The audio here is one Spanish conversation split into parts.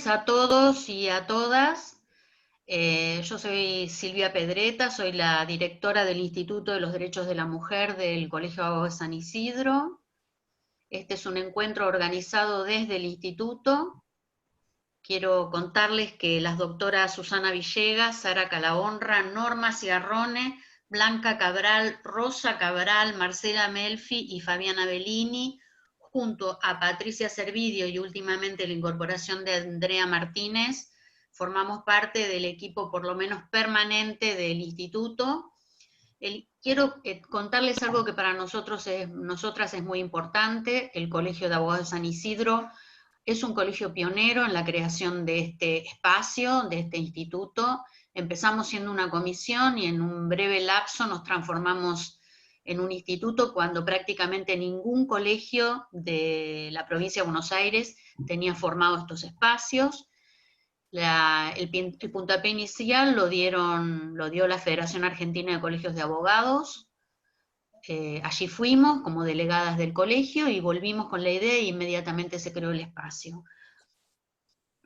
tardes a todos y a todas. Yo soy Silvia Pedreta, soy la directora del Instituto de los Derechos de la Mujer del Colegio de Abogados de San Isidro. Este es un encuentro organizado desde el Instituto. Quiero contarles que las doctoras Susana Villegas, Sara Calahonra, Norma Ciarrone, Blanca Cabral, Rosa Cabral, Marcela Melfi y Fabiana Bellini, junto a Patricia Servidio y últimamente la incorporación de Andrea Martínez, formamos parte del equipo por lo menos permanente del Instituto. Quiero contarles algo que para nosotras es muy importante. El Colegio de Abogados de San Isidro es un colegio pionero en la creación de este espacio, de este instituto. Empezamos siendo una comisión y en un breve lapso nos transformamos en un instituto cuando prácticamente ningún colegio de la provincia de Buenos Aires tenía formado estos espacios. El puntapié inicial lo dio la Federación Argentina de Colegios de Abogados. Allí fuimos como delegadas del colegio y volvimos con la idea e inmediatamente se creó el espacio.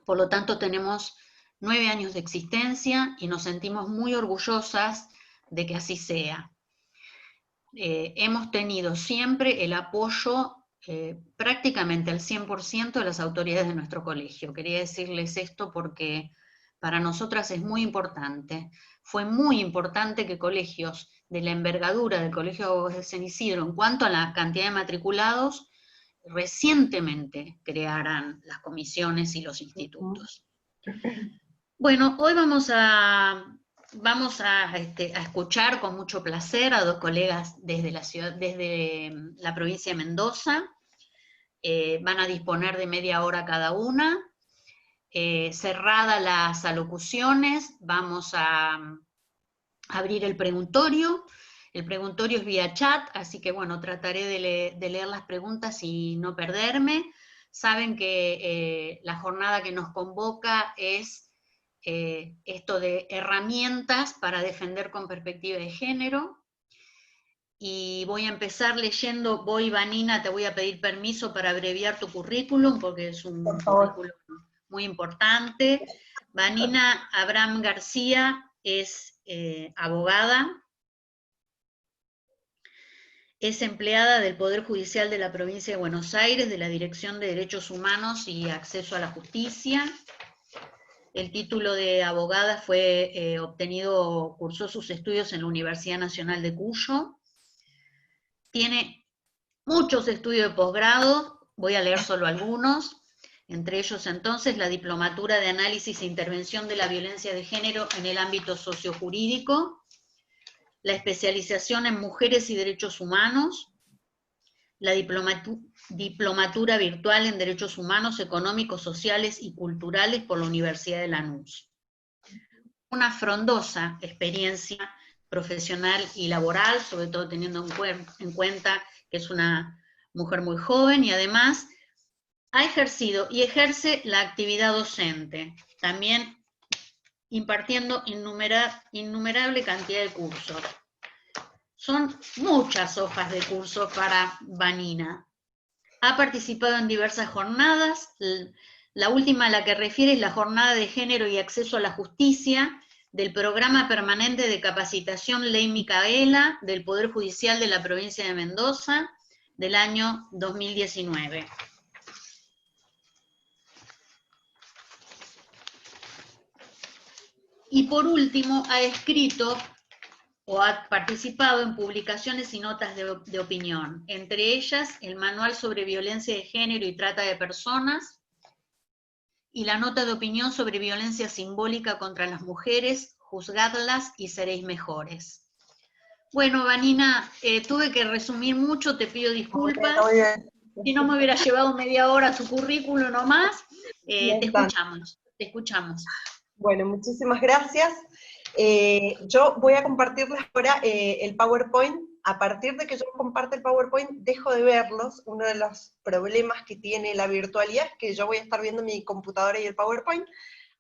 Por lo tanto, tenemos 9 años de existencia y nos sentimos muy orgullosas de que así sea. Hemos tenido siempre el apoyo prácticamente al 100% de las autoridades de nuestro colegio. Quería decirles esto porque para nosotras es muy importante. Fue muy importante que colegios de la envergadura del Colegio de Abogados de San Isidro, en cuanto a la cantidad de matriculados, recientemente crearan las comisiones y los institutos. Bueno, hoy vamos a escuchar con mucho placer a 2 colegas desde la provincia de Mendoza. Van a disponer de media hora cada una. Cerradas las alocuciones, vamos a abrir el preguntorio. El preguntorio es vía chat, así que bueno, trataré de leer las preguntas y no perderme. Saben que la jornada que nos convoca es esto de herramientas para defender con perspectiva de género. Y voy a empezar leyendo, Vanina, te voy a pedir permiso para abreviar tu currículum, porque es un currículum muy importante. Vanina Abraham García es abogada, es empleada del Poder Judicial de la Provincia de Buenos Aires, de la Dirección de Derechos Humanos y Acceso a la Justicia. El título de abogada fue cursó sus estudios en la Universidad Nacional de Cuyo. Tiene muchos estudios de posgrado, voy a leer solo algunos, entre ellos entonces la diplomatura de análisis e intervención de la violencia de género en el ámbito sociojurídico, la especialización en mujeres y derechos humanos, la diplomatura virtual en derechos humanos, económicos, sociales y culturales por la Universidad de Lanús. Una frondosa experiencia profesional y laboral, sobre todo teniendo en cuenta que es una mujer muy joven y además ha ejercido y ejerce la actividad docente, también impartiendo innumerable cantidad de cursos. Son muchas hojas de curso para Vanina. Ha participado en diversas jornadas, la última a la que refiere es la Jornada de Género y Acceso a la Justicia, del Programa Permanente de Capacitación Ley Micaela del Poder Judicial de la Provincia de Mendoza del año 2019. Y por último, ha escrito o ha participado en publicaciones y notas de opinión, entre ellas el Manual sobre Violencia de Género y Trata de Personas, y la nota de opinión sobre violencia simbólica contra las mujeres, juzgadlas y seréis mejores. Bueno, Vanina, tuve que resumir mucho, te pido disculpas. Muy bien. Si no me hubiera llevado media hora tu currículum nomás, te escuchamos. Bueno, muchísimas gracias. Yo voy a compartirles ahora el PowerPoint. A partir de que yo comparte el PowerPoint, dejo de verlos. Uno de los problemas que tiene la virtualidad es que yo voy a estar viendo mi computadora y el PowerPoint,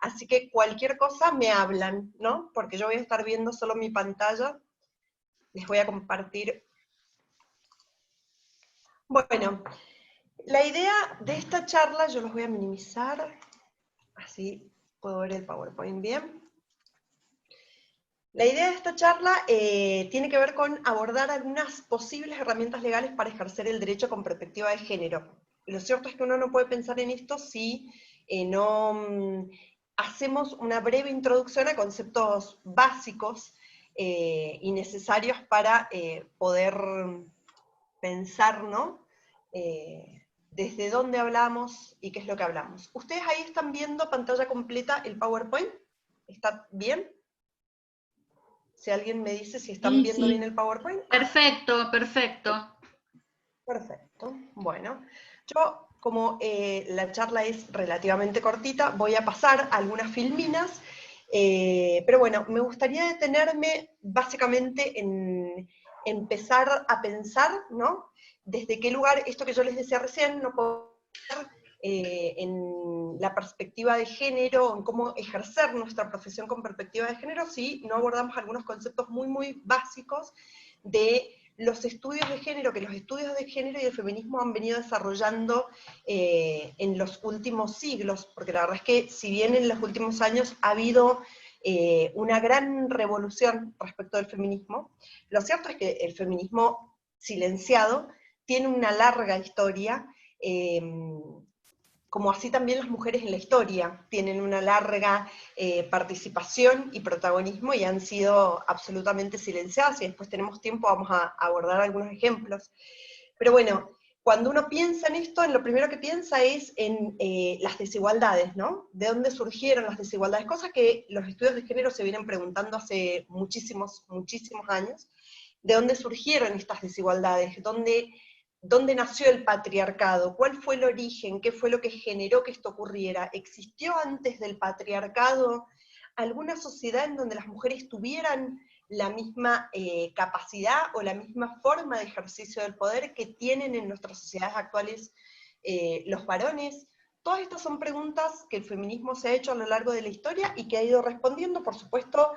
así que cualquier cosa me hablan, ¿no? Porque yo voy a estar viendo solo mi pantalla. Les voy a compartir. Bueno, la idea de esta charla, yo los voy a minimizar. Así puedo ver el PowerPoint bien. La idea de esta charla tiene que ver con abordar algunas posibles herramientas legales para ejercer el derecho con perspectiva de género. Lo cierto es que uno no puede pensar en esto si no hacemos una breve introducción a conceptos básicos y necesarios para poder pensar, ¿no? Desde dónde hablamos y qué es lo que hablamos. ¿Ustedes ahí están viendo pantalla completa el PowerPoint? ¿Está bien? Si alguien me dice si están Sí, viendo bien sí. el PowerPoint. Perfecto, perfecto. Perfecto. Bueno, yo como la charla es relativamente cortita, voy a pasar a algunas filminas, pero bueno, me gustaría detenerme básicamente en empezar a pensar, ¿no? Desde qué lugar, esto que yo les decía recién, no puedo en la perspectiva de género, en cómo ejercer nuestra profesión con perspectiva de género, si no abordamos algunos conceptos muy, muy básicos de los estudios de género, que los estudios de género y el feminismo han venido desarrollando en los últimos siglos, porque la verdad es que si bien en los últimos años ha habido una gran revolución respecto del feminismo, lo cierto es que el feminismo silenciado tiene una larga historia, como así también las mujeres en la historia tienen una larga participación y protagonismo y han sido absolutamente silenciadas, y después tenemos tiempo, vamos a abordar algunos ejemplos. Pero bueno, cuando uno piensa en esto, en lo primero que piensa es en las desigualdades, ¿no? ¿De dónde surgieron las desigualdades? Cosas que los estudios de género se vienen preguntando hace muchísimos, muchísimos años. ¿De dónde surgieron estas desigualdades? ¿Dónde nació el patriarcado? ¿Cuál fue el origen? ¿Qué fue lo que generó que esto ocurriera? ¿Existió antes del patriarcado alguna sociedad en donde las mujeres tuvieran la misma capacidad o la misma forma de ejercicio del poder que tienen en nuestras sociedades actuales los varones? Todas estas son preguntas que el feminismo se ha hecho a lo largo de la historia y que ha ido respondiendo. Por supuesto,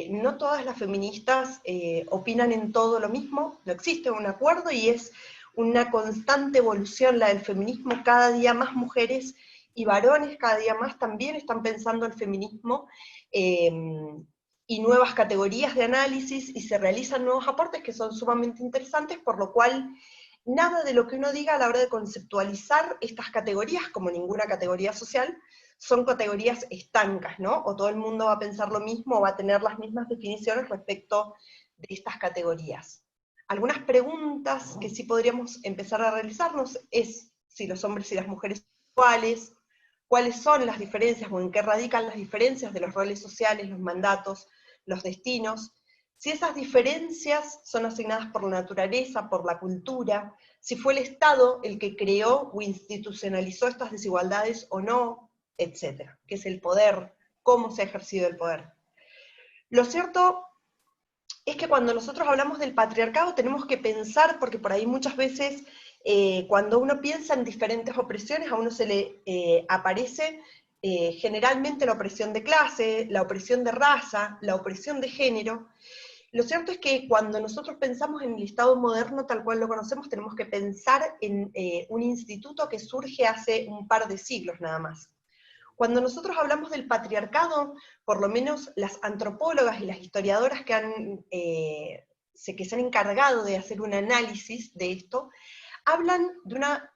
no todas las feministas opinan en todo lo mismo, no existe un acuerdo y es una constante evolución la del feminismo. Cada día más mujeres y varones cada día más también están pensando el feminismo y nuevas categorías de análisis, y se realizan nuevos aportes que son sumamente interesantes, por lo cual nada de lo que uno diga a la hora de conceptualizar estas categorías, como ninguna categoría social, son categorías estancas, ¿no? O todo el mundo va a pensar lo mismo o va a tener las mismas definiciones respecto de estas categorías. Algunas preguntas que sí podríamos empezar a realizarnos es si los hombres y las mujeres son iguales, cuáles son las diferencias o en qué radican las diferencias de los roles sociales, los mandatos, los destinos, si esas diferencias son asignadas por la naturaleza, por la cultura, si fue el Estado el que creó o institucionalizó estas desigualdades o no, etcétera. ¿Qué es el poder? ¿Cómo se ha ejercido el poder? Lo cierto es que cuando nosotros hablamos del patriarcado tenemos que pensar, porque por ahí muchas veces cuando uno piensa en diferentes opresiones, a uno se le aparece generalmente la opresión de clase, la opresión de raza, la opresión de género. Lo cierto es que cuando nosotros pensamos en el Estado moderno tal cual lo conocemos, tenemos que pensar en un instituto que surge hace un par de siglos nada más. Cuando nosotros hablamos del patriarcado, por lo menos las antropólogas y las historiadoras que se han encargado de hacer un análisis de esto, hablan de una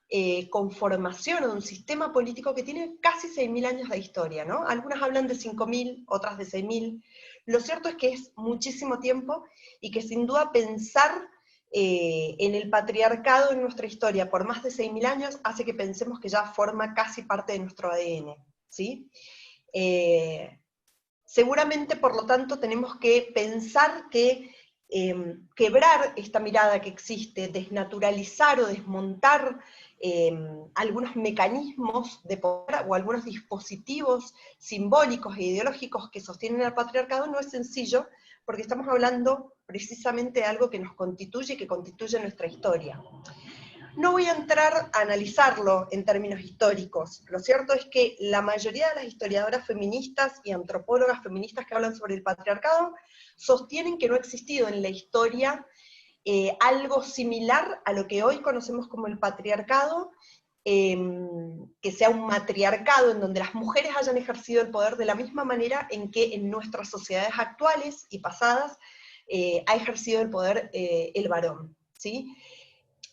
conformación o de un sistema político que tiene casi 6.000 años de historia, ¿no? Algunas hablan de 5.000, otras de 6.000. Lo cierto es que es muchísimo tiempo y que sin duda pensar en el patriarcado en nuestra historia por más de 6.000 años hace que pensemos que ya forma casi parte de nuestro ADN, ¿sí? Seguramente, por lo tanto, tenemos que pensar que quebrar esta mirada que existe, desnaturalizar o desmontar algunos mecanismos de poder o algunos dispositivos simbólicos e ideológicos que sostienen al patriarcado no es sencillo, porque estamos hablando precisamente de algo que nos constituye y que constituye nuestra historia. No voy a entrar a analizarlo en términos históricos. Lo cierto es que la mayoría de las historiadoras feministas y antropólogas feministas que hablan sobre el patriarcado sostienen que no ha existido en la historia algo similar a lo que hoy conocemos como el patriarcado, que sea un matriarcado en donde las mujeres hayan ejercido el poder de la misma manera en que en nuestras sociedades actuales y pasadas ha ejercido el poder el varón, ¿sí?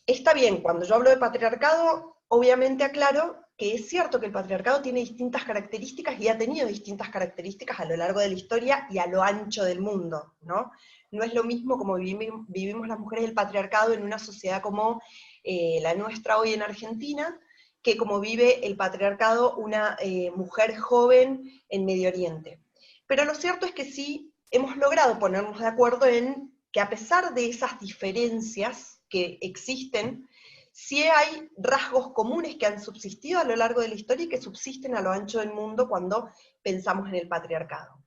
Está bien, cuando yo hablo de patriarcado, obviamente aclaro que es cierto que el patriarcado tiene distintas características y ha tenido distintas características a lo largo de la historia y a lo ancho del mundo, ¿no? No es lo mismo como vivimos las mujeres el patriarcado en una sociedad como la nuestra hoy en Argentina, que como vive el patriarcado una mujer joven en Medio Oriente. Pero lo cierto es que sí hemos logrado ponernos de acuerdo en que a pesar de esas diferencias que existen, sí hay rasgos comunes que han subsistido a lo largo de la historia y que subsisten a lo ancho del mundo cuando pensamos en el patriarcado.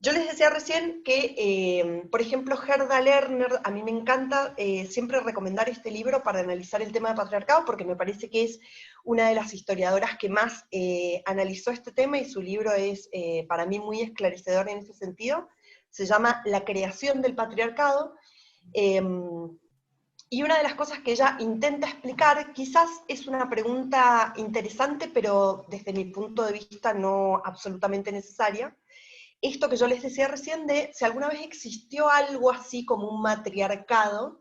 Yo les decía recién que, por ejemplo, Gerda Lerner, a mí me encanta siempre recomendar este libro para analizar el tema del patriarcado, porque me parece que es una de las historiadoras que más analizó este tema, y su libro es para mí muy esclarecedor en ese sentido. Se llama La creación del patriarcado, y una de las cosas que ella intenta explicar, quizás es una pregunta interesante, pero desde mi punto de vista no absolutamente necesaria, esto que yo les decía recién de si alguna vez existió algo así como un matriarcado,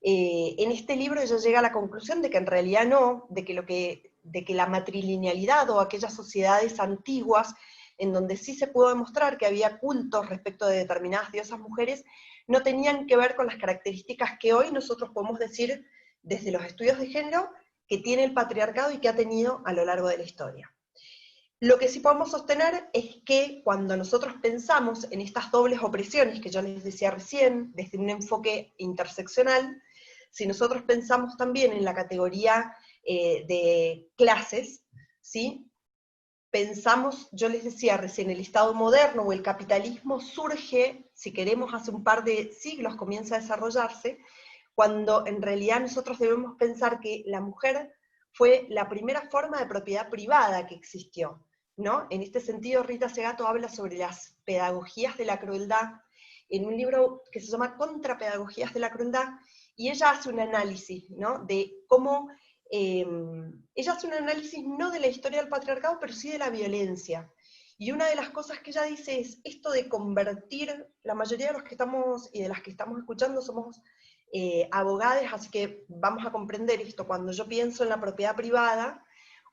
en este libro ella llega a la conclusión de que en realidad no, de que la matrilinealidad o aquellas sociedades antiguas en donde sí se pudo demostrar que había cultos respecto de determinadas diosas mujeres, no tenían que ver con las características que hoy nosotros podemos decir desde los estudios de género que tiene el patriarcado y que ha tenido a lo largo de la historia. Lo que sí podemos sostener es que cuando nosotros pensamos en estas dobles opresiones que yo les decía recién, desde un enfoque interseccional, si nosotros pensamos también en la categoría de clases, ¿sí? Pensamos, yo les decía recién, el Estado moderno o el capitalismo surge, si queremos, hace un par de siglos comienza a desarrollarse, cuando en realidad nosotros debemos pensar que la mujer fue la primera forma de propiedad privada que existió, ¿no? En este sentido, Rita Segato habla sobre las pedagogías de la crueldad en un libro que se llama Contrapedagogías de la crueldad, y ella hace un análisis, ¿no? De cómo ella hace un análisis no de la historia del patriarcado, pero sí de la violencia. Y una de las cosas que ella dice es esto de convertir, la mayoría de los que estamos y de las que estamos escuchando somos abogados, así que vamos a comprender esto. Cuando yo pienso en la propiedad privada,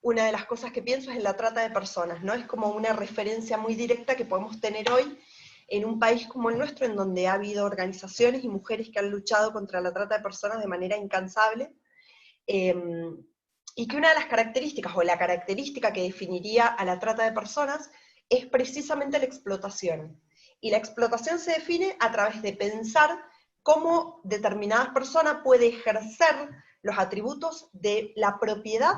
una de las cosas que pienso es en la trata de personas, ¿no? Es como una referencia muy directa que podemos tener hoy en un país como el nuestro, en donde ha habido organizaciones y mujeres que han luchado contra la trata de personas de manera incansable, y que una de las características, o la característica que definiría a la trata de personas, es precisamente la explotación. Y la explotación se define a través de pensar cómo determinada persona puede ejercer los atributos de la propiedad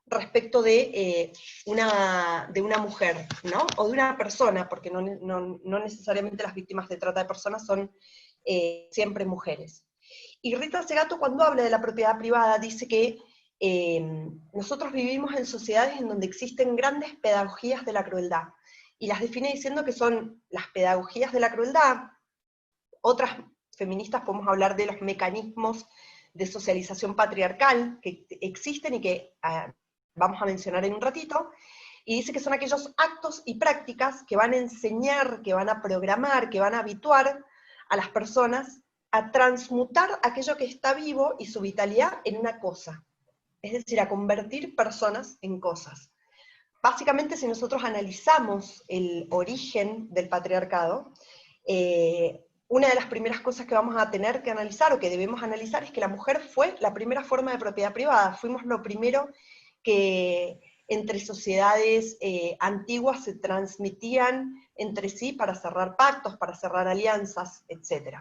respecto de una mujer, ¿no? O de una persona, porque no necesariamente las víctimas de trata de personas son siempre mujeres. Y Rita Segato, cuando habla de la propiedad privada, dice que nosotros vivimos en sociedades en donde existen grandes pedagogías de la crueldad, y las define diciendo que son las pedagogías de la crueldad. Otras feministas podemos hablar de los mecanismos de socialización patriarcal que existen y que vamos a mencionar en un ratito, y dice que son aquellos actos y prácticas que van a enseñar, que van a programar, que van a habituar a las personas a transmutar aquello que está vivo y su vitalidad en una cosa, es decir, a convertir personas en cosas. Básicamente, si nosotros analizamos el origen del patriarcado, una de las primeras cosas que vamos a tener que analizar, o que debemos analizar, es que la mujer fue la primera forma de propiedad privada. Fuimos lo primero que entre sociedades antiguas se transmitían entre sí para cerrar pactos, para cerrar alianzas, etc.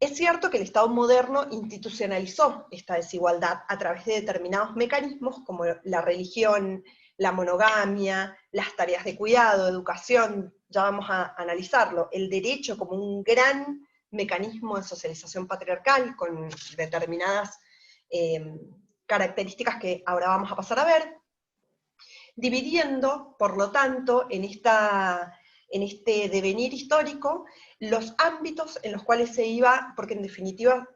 Es cierto que el Estado moderno institucionalizó esta desigualdad a través de determinados mecanismos como la religión, la monogamia, las tareas de cuidado, educación, ya vamos a analizarlo, el derecho como un gran mecanismo de socialización patriarcal con determinadas características que ahora vamos a pasar a ver, dividiendo, por lo tanto, en este devenir histórico, los ámbitos en los cuales se iba, porque en definitiva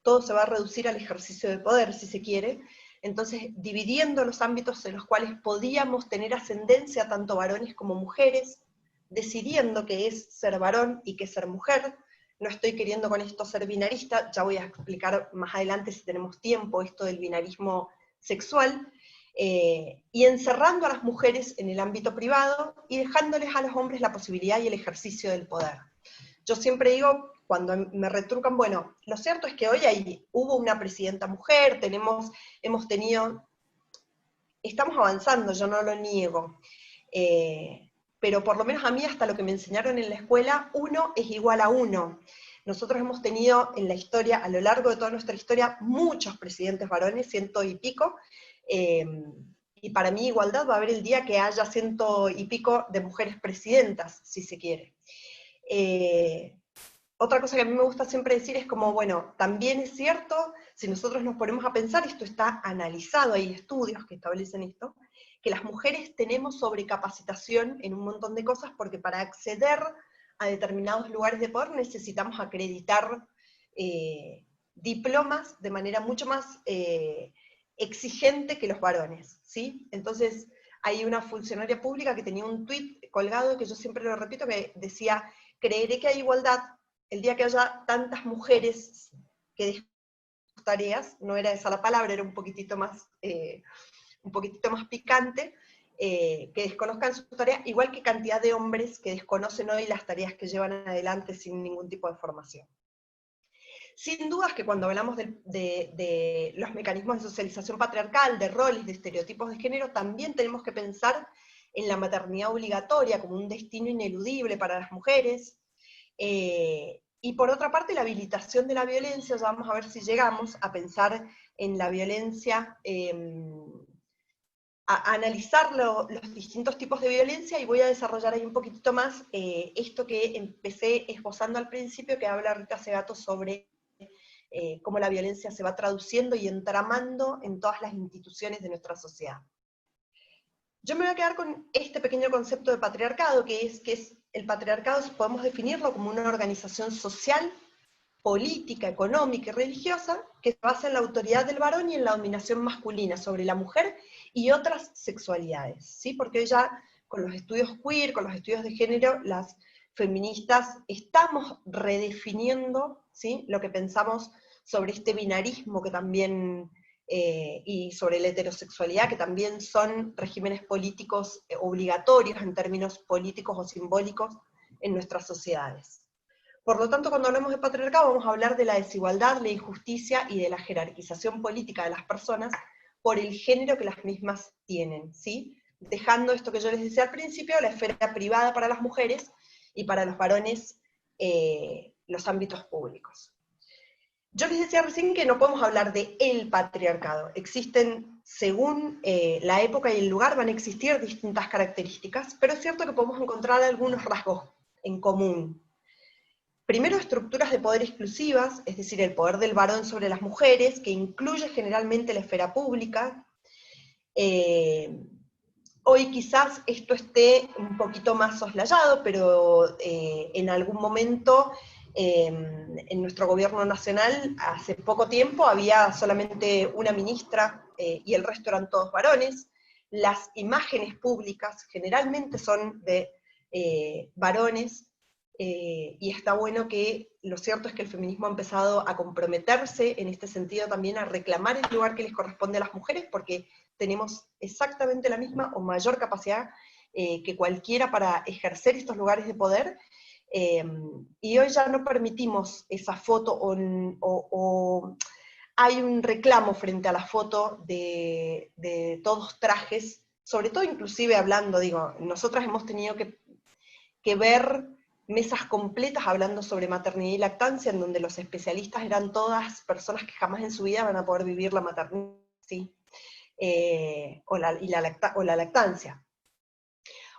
todo se va a reducir al ejercicio de poder, si se quiere, Entonces, dividiendo los ámbitos en los cuales podíamos tener ascendencia tanto varones como mujeres, decidiendo qué es ser varón y qué es ser mujer. No estoy queriendo con esto ser binarista, ya voy a explicar más adelante si tenemos tiempo esto del binarismo sexual, y encerrando a las mujeres en el ámbito privado y dejándoles a los hombres la posibilidad y el ejercicio del poder. Yo siempre digo, cuando me retrucan, bueno, lo cierto es que hoy hubo una presidenta mujer, hemos tenido, estamos avanzando, yo no lo niego, pero por lo menos a mí hasta lo que me enseñaron en la escuela, 1 es igual a 1. Nosotros hemos tenido en la historia, a lo largo de toda nuestra historia, muchos presidentes varones, 100 y pico, y para mí igualdad va a haber el día que haya 100 y pico de mujeres presidentas, si se quiere. Otra cosa que a mí me gusta siempre decir es como, bueno, también es cierto, si nosotros nos ponemos a pensar, esto está analizado, hay estudios que establecen esto, que las mujeres tenemos sobrecapacitación en un montón de cosas porque para acceder a determinados lugares de poder necesitamos acreditar diplomas de manera mucho más exigente que los varones, ¿sí? Entonces, hay una funcionaria pública que tenía un tuit colgado, que yo siempre lo repito, que decía, creeré que hay igualdad el día que haya tantas mujeres que dejen sus tareas, no era esa la palabra, era un poquitito más picante, que desconozcan sus tareas, igual que cantidad de hombres que desconocen hoy las tareas que llevan adelante sin ningún tipo de formación. Sin dudas que cuando hablamos de los mecanismos de socialización patriarcal, de roles, de estereotipos de género, también tenemos que pensar en la maternidad obligatoria como un destino ineludible para las mujeres, y por otra parte la habilitación de la violencia, ya vamos a ver si llegamos a pensar en la violencia, a analizar los distintos tipos de violencia, y voy a desarrollar ahí un poquitito más esto que empecé esbozando al principio, que habla Rita Segato sobre cómo la violencia se va traduciendo y entramando en todas las instituciones de nuestra sociedad. Yo me voy a quedar con este pequeño concepto de patriarcado, que es el patriarcado, podemos definirlo como una organización social, política, económica y religiosa que se basa en la autoridad del varón y en la dominación masculina sobre la mujer y otras sexualidades, ¿sí? Porque hoy ya con los estudios queer, con los estudios de género, las feministas estamos redefiniendo, ¿sí?, lo que pensamos sobre este binarismo que también, y sobre la heterosexualidad, que también son regímenes políticos obligatorios en términos políticos o simbólicos en nuestras sociedades. Por lo tanto, cuando hablamos de patriarcado vamos a hablar de la desigualdad, la injusticia y de la jerarquización política de las personas por el género que las mismas tienen, ¿sí? Dejando esto que yo les decía al principio, la esfera privada para las mujeres y para los varones los ámbitos públicos. Yo les decía recién que no podemos hablar de el patriarcado. Existen, según la época y el lugar, van a existir distintas características, pero es cierto que podemos encontrar algunos rasgos en común. Primero, estructuras de poder exclusivas, es decir, el poder del varón sobre las mujeres, que incluye generalmente la esfera pública. Hoy quizás esto esté un poquito más soslayado, pero en algún momento en nuestro gobierno nacional, hace poco tiempo, había solamente una ministra y el resto eran todos varones. Las imágenes públicas generalmente son de varones, y está bueno que, lo cierto es que el feminismo ha empezado a comprometerse en este sentido también, a reclamar el lugar que les corresponde a las mujeres, porque tenemos exactamente la misma o mayor capacidad que cualquiera para ejercer estos lugares de poder, y hoy ya no permitimos esa foto, o hay un reclamo frente a la foto de todos trajes, sobre todo inclusive hablando, digo, nosotras hemos tenido que ver mesas completas hablando sobre maternidad y lactancia, en donde los especialistas eran todas personas que jamás en su vida van a poder vivir la maternidad, ¿sí? O la lactancia.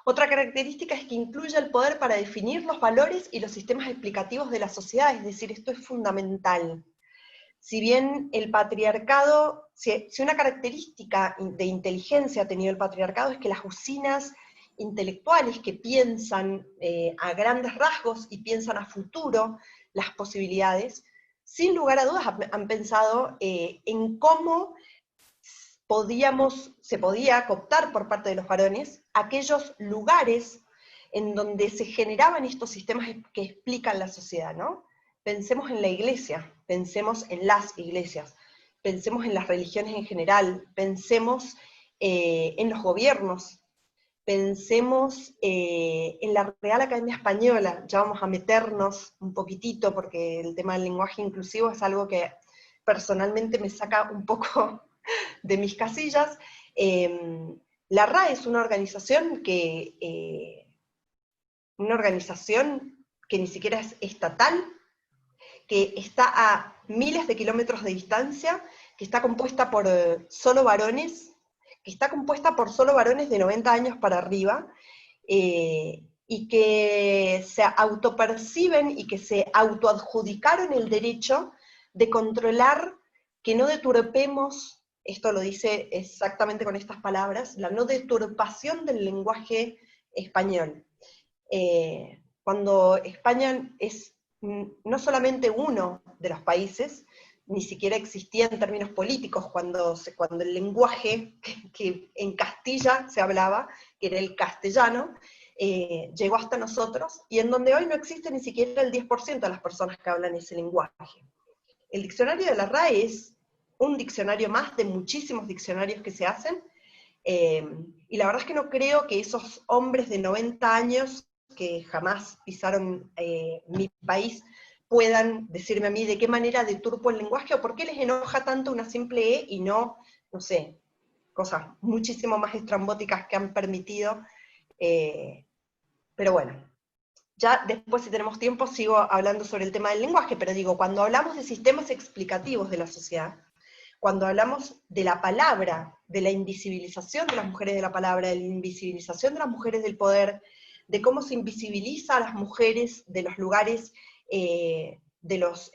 Otra característica es que incluye el poder para definir los valores y los sistemas explicativos de la sociedad, es decir, esto es fundamental. Si bien el patriarcado, si una característica de inteligencia ha tenido el patriarcado, es que las usinas intelectuales que piensan a grandes rasgos y piensan a futuro las posibilidades, sin lugar a dudas han pensado en cómo se podía cooptar por parte de los varones aquellos lugares en donde se generaban estos sistemas que explican la sociedad, ¿no? Pensemos en la iglesia, pensemos en las iglesias, pensemos en las religiones en general, pensemos en los gobiernos, pensemos en la Real Academia Española. Ya vamos a meternos un poquitito, porque el tema del lenguaje inclusivo es algo que personalmente me saca un poco de mis casillas. La RAE es una organización que ni siquiera es estatal, que está a miles de kilómetros de distancia, que está compuesta por solo varones, que está compuesta por solo varones de 90 años para arriba, y que se autoperciben y que se autoadjudicaron el derecho de controlar que no deturpemos, esto lo dice exactamente con estas palabras, la no deturpación del lenguaje español. Cuando España es no solamente uno de los países, ni siquiera existía en términos políticos cuando el lenguaje que en Castilla se hablaba, que era el castellano, llegó hasta nosotros, y en donde hoy no existe ni siquiera el 10% de las personas que hablan ese lenguaje. El diccionario de la RAE es un diccionario más de muchísimos diccionarios que se hacen, y la verdad es que no creo que esos hombres de 90 años que jamás pisaron mi país puedan decirme a mí de qué manera deturpo el lenguaje o por qué les enoja tanto una simple E y no sé, cosas muchísimo más estrambóticas que han permitido. Pero bueno, ya después si tenemos tiempo sigo hablando sobre el tema del lenguaje, pero digo, cuando hablamos de sistemas explicativos de la sociedad, cuando hablamos de la palabra, de la invisibilización de las mujeres de la palabra, de la invisibilización de las mujeres del poder, de cómo se invisibiliza a las mujeres de los lugares, de los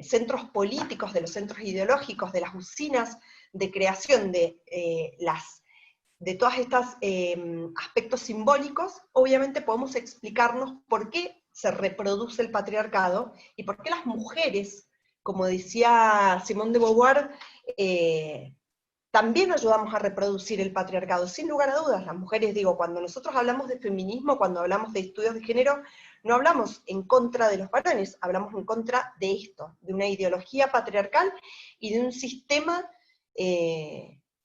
centros políticos, de los centros ideológicos, de las usinas de creación de todos estos aspectos simbólicos, obviamente podemos explicarnos por qué se reproduce el patriarcado y por qué las mujeres, como decía Simone de Beauvoir, también ayudamos a reproducir el patriarcado, sin lugar a dudas. Las mujeres, digo, cuando nosotros hablamos de feminismo, cuando hablamos de estudios de género, no hablamos en contra de los varones, hablamos en contra de esto, de una ideología patriarcal y de un sistema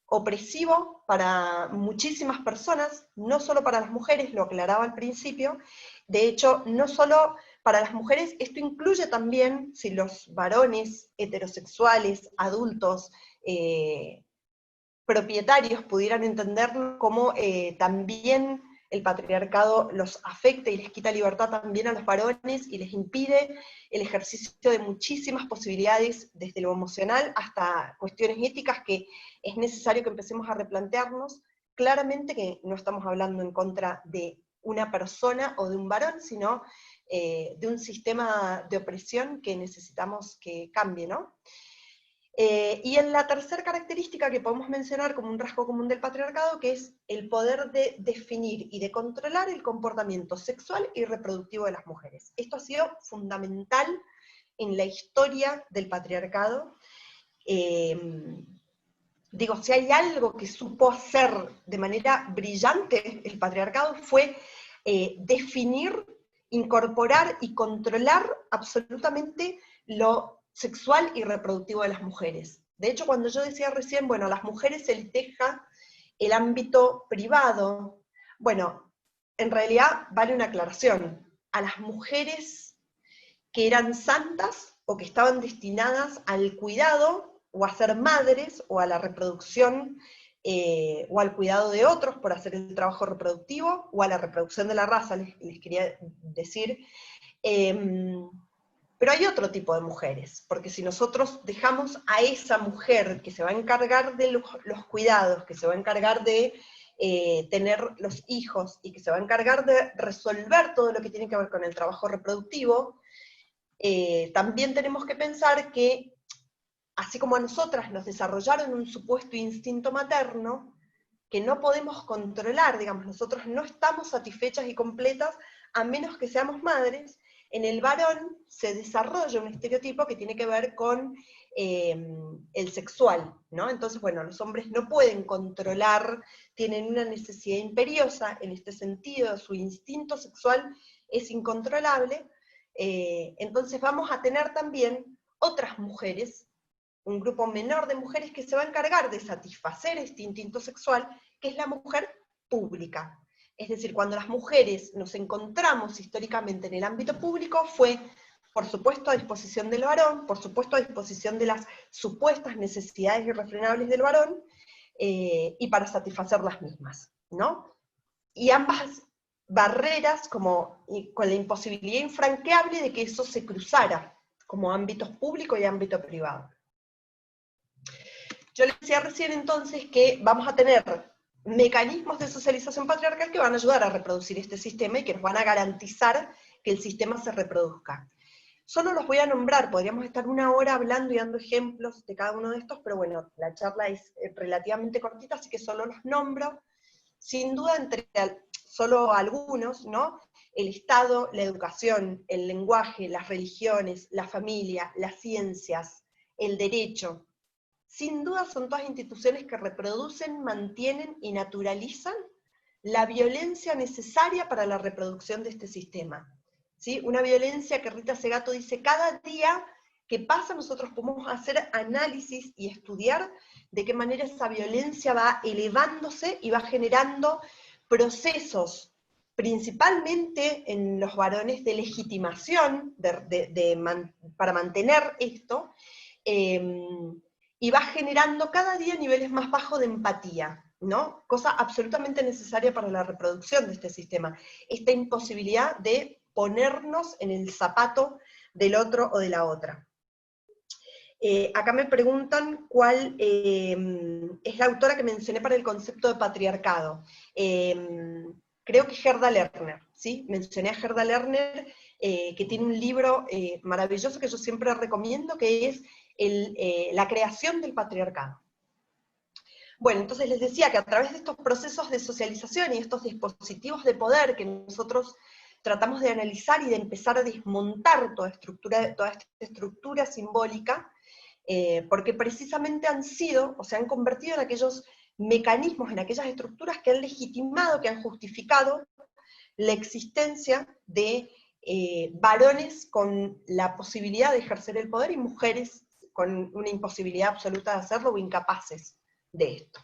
opresivo para muchísimas personas, no solo para las mujeres, lo aclaraba al principio. De hecho, no solo para las mujeres, esto incluye también, si los varones heterosexuales, adultos, propietarios pudieran entenderlo como también el patriarcado los afecta y les quita libertad también a los varones y les impide el ejercicio de muchísimas posibilidades, desde lo emocional hasta cuestiones éticas que es necesario que empecemos a replantearnos. Claramente que no estamos hablando en contra de una persona o de un varón, sino de un sistema de opresión que necesitamos que cambie, ¿no? Y en la tercera característica que podemos mencionar como un rasgo común del patriarcado, que es el poder de definir y de controlar el comportamiento sexual y reproductivo de las mujeres. Esto ha sido fundamental en la historia del patriarcado. Digo, si hay algo que supo hacer de manera brillante el patriarcado fue definir, incorporar y controlar absolutamente lo sexual y reproductivo de las mujeres. De hecho, cuando yo decía recién, bueno, a las mujeres se les deja el ámbito privado, bueno, en realidad vale una aclaración. A las mujeres que eran santas o que estaban destinadas al cuidado o a ser madres o a la reproducción o al cuidado de otros por hacer el trabajo reproductivo o a la reproducción de la raza, les quería decir. Pero hay otro tipo de mujeres, porque si nosotros dejamos a esa mujer que se va a encargar de los cuidados, que se va a encargar de tener los hijos y que se va a encargar de resolver todo lo que tiene que ver con el trabajo reproductivo, también tenemos que pensar que, así como a nosotras nos desarrollaron un supuesto instinto materno, que no podemos controlar, digamos, nosotros no estamos satisfechas y completas a menos que seamos madres. En el varón se desarrolla un estereotipo que tiene que ver con el sexual, ¿no? Entonces, bueno, los hombres no pueden controlar, tienen una necesidad imperiosa en este sentido, su instinto sexual es incontrolable, entonces vamos a tener también otras mujeres, un grupo menor de mujeres que se va a encargar de satisfacer este instinto sexual, que es la mujer pública. Es decir, cuando las mujeres nos encontramos históricamente en el ámbito público, fue, por supuesto, a disposición del varón, por supuesto, a disposición de las supuestas necesidades irrefrenables del varón, y para satisfacer las mismas, ¿no? Y ambas barreras como con la imposibilidad infranqueable de que eso se cruzara como ámbitos público y ámbito privado. Yo les decía recién entonces que vamos a tener mecanismos de socialización patriarcal que van a ayudar a reproducir este sistema y que nos van a garantizar que el sistema se reproduzca. Solo los voy a nombrar, podríamos estar una hora hablando y dando ejemplos de cada uno de estos, pero bueno, la charla es relativamente cortita, así que solo los nombro. Sin duda, entre solo algunos, ¿no? El Estado, la educación, el lenguaje, las religiones, la familia, las ciencias, el derecho. Sin duda son todas instituciones que reproducen, mantienen y naturalizan la violencia necesaria para la reproducción de este sistema. ¿Sí? Una violencia que Rita Segato dice, cada día que pasa nosotros podemos hacer análisis y estudiar de qué manera esa violencia va elevándose y va generando procesos, principalmente en los varones, de legitimación para mantener esto, y va generando cada día niveles más bajos de empatía, ¿no? Cosa absolutamente necesaria para la reproducción de este sistema. Esta imposibilidad de ponernos en el zapato del otro o de la otra. Acá me preguntan cuál es la autora que mencioné para el concepto de patriarcado. Creo que Gerda Lerner, ¿sí? Mencioné a Gerda Lerner, que tiene un libro maravilloso que yo siempre recomiendo, que es La creación del patriarcado. Bueno, entonces les decía que a través de estos procesos de socialización y estos dispositivos de poder que nosotros tratamos de analizar y de empezar a desmontar toda esta estructura simbólica, porque precisamente han sido, o se han convertido en aquellos mecanismos, en aquellas estructuras que han legitimado, que han justificado la existencia de varones con la posibilidad de ejercer el poder y mujeres con una imposibilidad absoluta de hacerlo o incapaces de esto.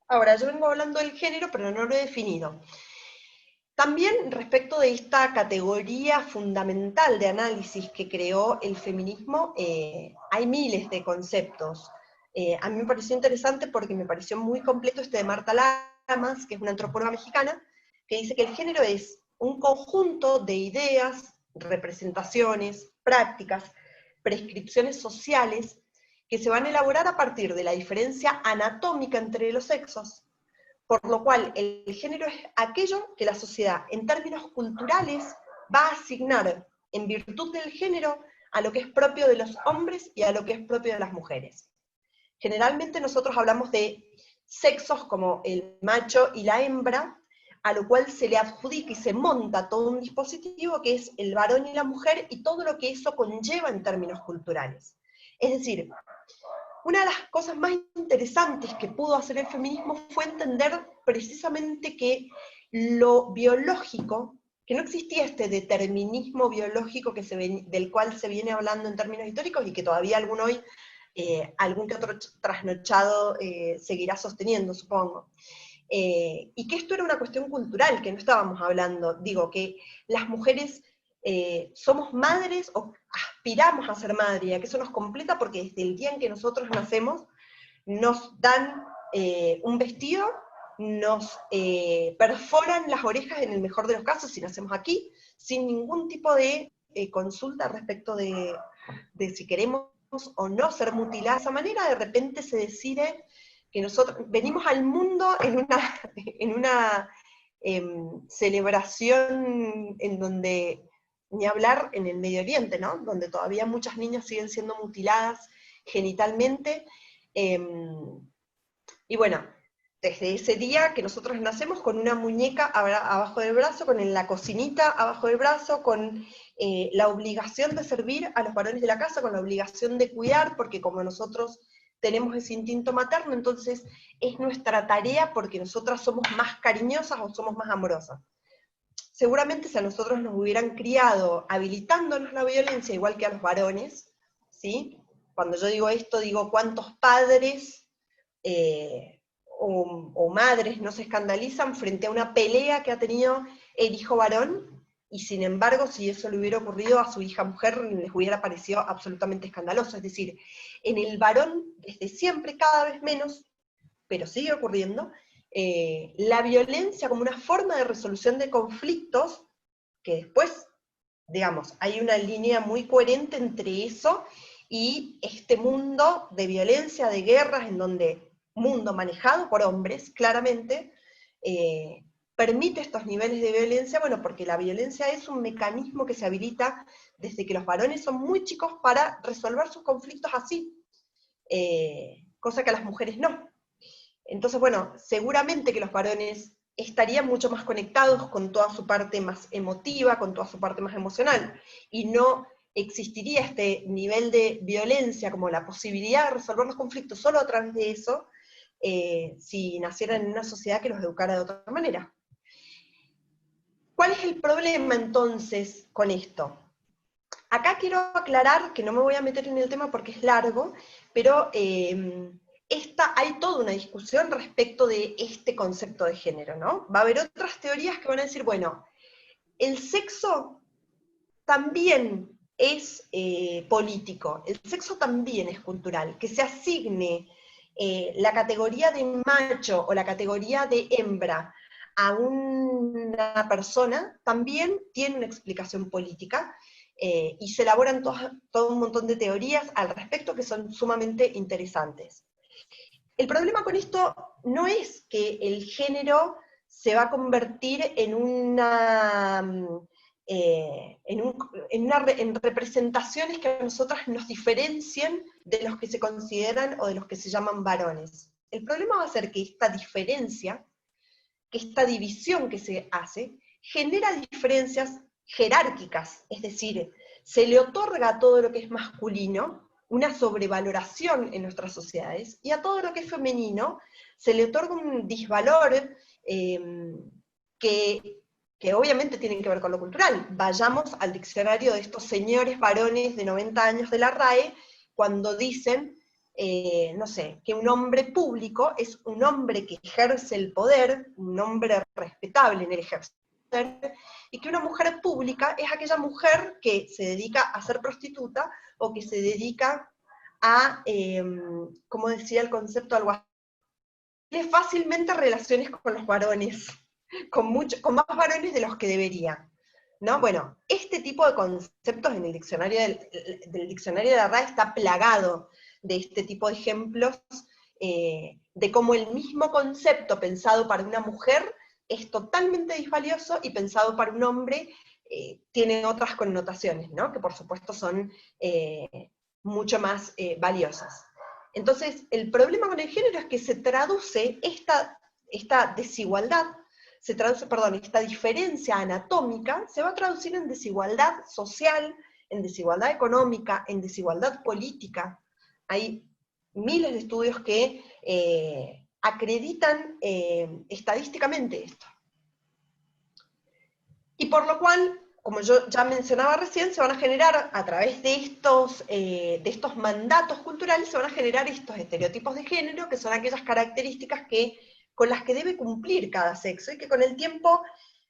Ahora, yo vengo hablando del género, pero no lo he definido. También respecto de esta categoría fundamental de análisis que creó el feminismo, hay miles de conceptos. A mí me pareció interesante porque me pareció muy completo este de Marta Lamas, que es una antropóloga mexicana, que dice que el género es un conjunto de ideas, representaciones, prácticas, prescripciones sociales, que se van a elaborar a partir de la diferencia anatómica entre los sexos, por lo cual el género es aquello que la sociedad, en términos culturales, va a asignar en virtud del género a lo que es propio de los hombres y a lo que es propio de las mujeres. Generalmente nosotros hablamos de sexos como el macho y la hembra, a lo cual se le adjudica y se monta todo un dispositivo que es el varón y la mujer y todo lo que eso conlleva en términos culturales. Es decir, una de las cosas más interesantes que pudo hacer el feminismo fue entender precisamente que lo biológico, que no existía este determinismo biológico del cual se viene hablando en términos históricos y que todavía algún que otro trasnochado seguirá sosteniendo, supongo. Y que esto era una cuestión cultural, que no estábamos hablando, digo, que las mujeres somos madres o aspiramos a ser madre, y a que eso nos completa porque desde el día en que nosotros nacemos, nos dan un vestido, nos perforan las orejas en el mejor de los casos, si nacemos aquí, sin ningún tipo de consulta respecto de si queremos o no ser mutiladas de esa manera. De repente se decide que nosotros venimos al mundo en una celebración en donde, ni hablar en el Medio Oriente, ¿no? Donde todavía muchas niñas siguen siendo mutiladas genitalmente, y bueno, desde ese día que nosotros nacemos con una muñeca abajo del brazo, con la cocinita abajo del brazo, con la obligación de servir a los varones de la casa, con la obligación de cuidar, porque como nosotros tenemos ese instinto materno, entonces es nuestra tarea porque nosotras somos más cariñosas o somos más amorosas. Seguramente si a nosotros nos hubieran criado habilitándonos la violencia igual que a los varones, ¿sí? Cuando yo digo esto, digo cuántos padres o madres no se escandalizan frente a una pelea que ha tenido el hijo varón, y sin embargo, si eso le hubiera ocurrido a su hija mujer, les hubiera parecido absolutamente escandaloso. Es decir, en el varón, desde siempre, cada vez menos, pero sigue ocurriendo, la violencia como una forma de resolución de conflictos, que después, digamos, hay una línea muy coherente entre eso y este mundo de violencia, de guerras, en donde mundo manejado por hombres, claramente, permite estos niveles de violencia, bueno, porque la violencia es un mecanismo que se habilita desde que los varones son muy chicos para resolver sus conflictos así, cosa que a las mujeres no. Entonces, bueno, seguramente que los varones estarían mucho más conectados con toda su parte más emotiva, con toda su parte más emocional, y no existiría este nivel de violencia como la posibilidad de resolver los conflictos solo a través de eso, si nacieran en una sociedad que los educara de otra manera. ¿Cuál es el problema entonces con esto? Acá quiero aclarar, que no me voy a meter en el tema porque es largo, pero hay toda una discusión respecto de este concepto de género, ¿no? Va a haber otras teorías que van a decir, bueno, el sexo también es político, el sexo también es cultural, que se asigne la categoría de macho o la categoría de hembra a una persona, también tiene una explicación política, y se elaboran todo un montón de teorías al respecto que son sumamente interesantes. El problema con esto no es que el género se va a convertir en representaciones que a nosotras nos diferencien de los que se consideran o de los que se llaman varones. El problema va a ser que esta diferencia, que esta división que se hace, genera diferencias jerárquicas, es decir, se le otorga a todo lo que es masculino una sobrevaloración en nuestras sociedades, y a todo lo que es femenino se le otorga un disvalor que obviamente tienen que ver con lo cultural. Vayamos al diccionario de estos señores varones de 90 años de la RAE, cuando dicen, no sé, que un hombre público es un hombre que ejerce el poder, un hombre respetable en el ejercicio del poder, y que una mujer pública es aquella mujer que se dedica a ser prostituta, o que se dedica a, como decía el concepto, algo así, tiene fácilmente relaciones con los varones, con más varones de los que debería, ¿no? Bueno, este tipo de conceptos en el diccionario del diccionario de la RAE está plagado de este tipo de ejemplos, de cómo el mismo concepto pensado para una mujer es totalmente disvalioso, y pensado para un hombre tiene otras connotaciones, ¿no? Que por supuesto son mucho más valiosas. Entonces, el problema con el género es que se traduce esta desigualdad, esta diferencia anatómica, se va a traducir en desigualdad social, en desigualdad económica, en desigualdad política. Hay miles de estudios que acreditan estadísticamente esto. Y por lo cual, como yo ya mencionaba recién, se van a generar, a través de estos mandatos culturales, se van a generar estos estereotipos de género, que son aquellas características con las que debe cumplir cada sexo, y que con el tiempo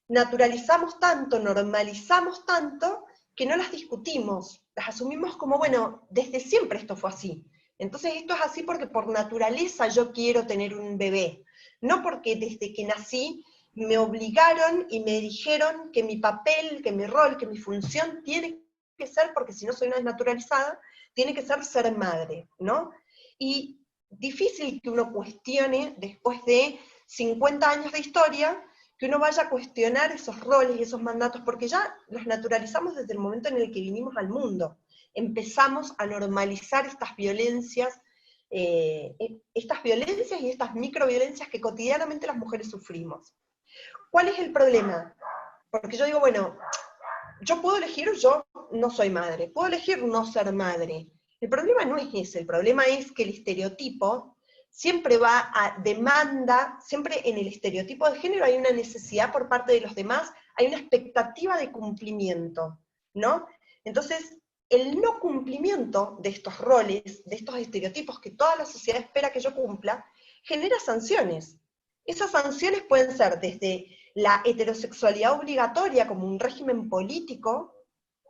naturalizamos tanto, normalizamos tanto, que no las discutimos, las asumimos como, bueno, desde siempre esto fue así. Entonces esto es así porque por naturaleza yo quiero tener un bebé, no porque desde que nací me obligaron y me dijeron que mi papel, que mi rol, que mi función tiene que ser, porque si no soy una desnaturalizada, tiene que ser madre, ¿no? Y difícil que uno cuestione, después de 50 años de historia, que uno vaya a cuestionar esos roles y esos mandatos, porque ya los naturalizamos desde el momento en el que vinimos al mundo. Empezamos a normalizar estas violencias estas violencias y estas microviolencias que cotidianamente las mujeres sufrimos. ¿Cuál es el problema? Porque yo digo, bueno, yo puedo elegir, yo no soy madre, puedo elegir no ser madre. El problema no es ese, el problema es que el estereotipo siempre va a demanda, siempre en el estereotipo de género hay una necesidad por parte de los demás, hay una expectativa de cumplimiento, ¿no? Entonces, el no cumplimiento de estos roles, de estos estereotipos que toda la sociedad espera que yo cumpla, genera sanciones. Esas sanciones pueden ser desde la heterosexualidad obligatoria como un régimen político,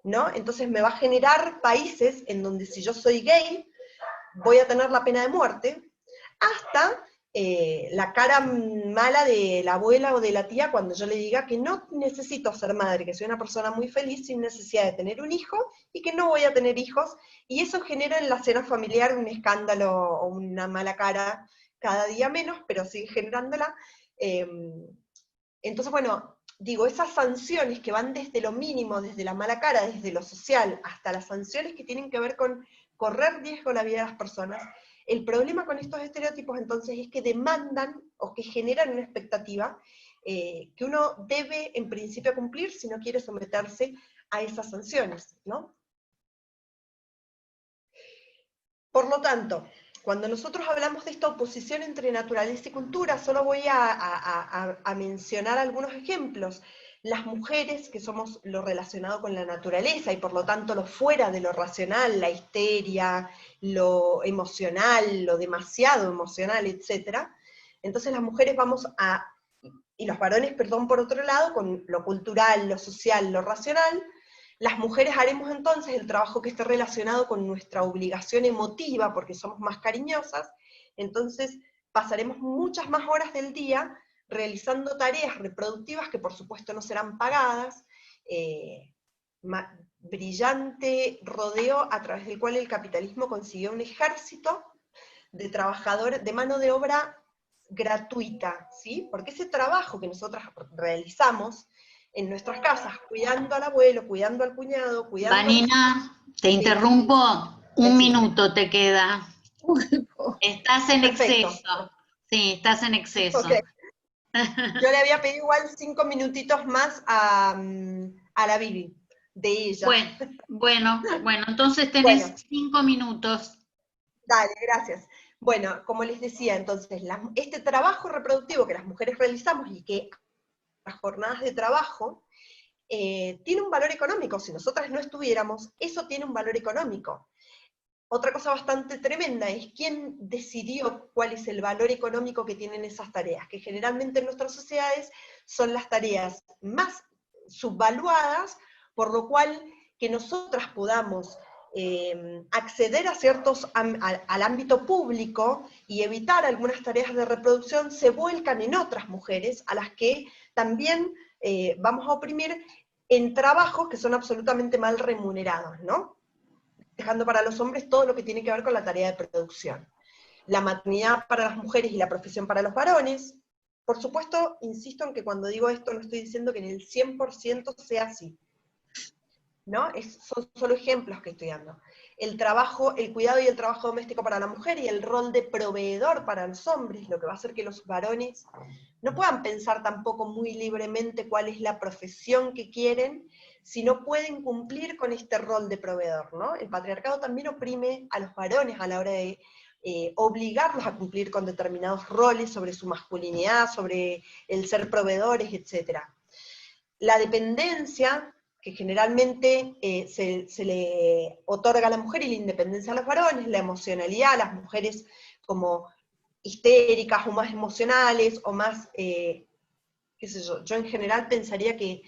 ¿no? Entonces me va a generar países en donde si yo soy gay, voy a tener la pena de muerte, hasta la cara mala de la abuela o de la tía cuando yo le diga que no necesito ser madre, que soy una persona muy feliz sin necesidad de tener un hijo y que no voy a tener hijos, y eso genera en la cena familiar un escándalo o una mala cara cada día menos, pero sigue generándola. Entonces, bueno, digo, esas sanciones que van desde lo mínimo, desde la mala cara, desde lo social, hasta las sanciones que tienen que ver con correr riesgo la vida de las personas, el problema con estos estereotipos entonces es que demandan o que generan una expectativa que uno debe en principio cumplir si no quiere someterse a esas sanciones, ¿no? Por lo tanto, cuando nosotros hablamos de esta oposición entre naturaleza y cultura, solo voy a mencionar algunos ejemplos. Las mujeres, que somos lo relacionado con la naturaleza, y por lo tanto lo fuera de lo racional, la histeria, lo emocional, lo demasiado emocional, etc. Entonces las mujeres y los varones, perdón, por otro lado, con lo cultural, lo social, lo racional. Las mujeres haremos entonces el trabajo que esté relacionado con nuestra obligación emotiva, porque somos más cariñosas, entonces pasaremos muchas más horas del día realizando tareas reproductivas que por supuesto no serán pagadas, brillante rodeo a través del cual el capitalismo consiguió un ejército de trabajadores, de mano de obra gratuita, ¿sí? Porque ese trabajo que nosotras realizamos en nuestras casas, cuidando al abuelo, cuidando al cuñado, cuidando a los hijos. Vanina, te Sí, interrumpo, un decime. minuto te queda. Estás en Perfecto. exceso. Sí, estás en Ok. exceso. Yo le había pedido igual 5 minutitos más a la Bibi, de ella. Bueno, entonces tenés Bueno, 5 minutos. dale, gracias. Bueno, como les decía, entonces, este trabajo reproductivo que las mujeres realizamos y que las jornadas de trabajo, tiene un valor económico. Si nosotras no estuviéramos, eso tiene un valor económico. Otra cosa bastante tremenda es quién decidió cuál es el valor económico que tienen esas tareas, que generalmente en nuestras sociedades son las tareas más subvaluadas, por lo cual que nosotras podamos acceder a al ámbito público y evitar algunas tareas de reproducción se vuelcan en otras mujeres a las que también vamos a oprimir en trabajos que son absolutamente mal remunerados, ¿no? Dejando para los hombres todo lo que tiene que ver con la tarea de producción. La maternidad para las mujeres y la profesión para los varones. Por supuesto, insisto en que cuando digo esto no estoy diciendo que en el 100% sea así, ¿no? Son solo ejemplos que estoy dando. El trabajo, el cuidado y el trabajo doméstico para la mujer y el rol de proveedor para los hombres, lo que va a hacer que los varones no puedan pensar tampoco muy libremente cuál es la profesión que quieren, si no pueden cumplir con este rol de proveedor, ¿no? El patriarcado también oprime a los varones a la hora de obligarlos a cumplir con determinados roles sobre su masculinidad, sobre el ser proveedores, etc. La dependencia, que generalmente se le otorga a la mujer, y la independencia a los varones, la emocionalidad, las mujeres como histéricas o más emocionales, o más, qué sé yo en general pensaría que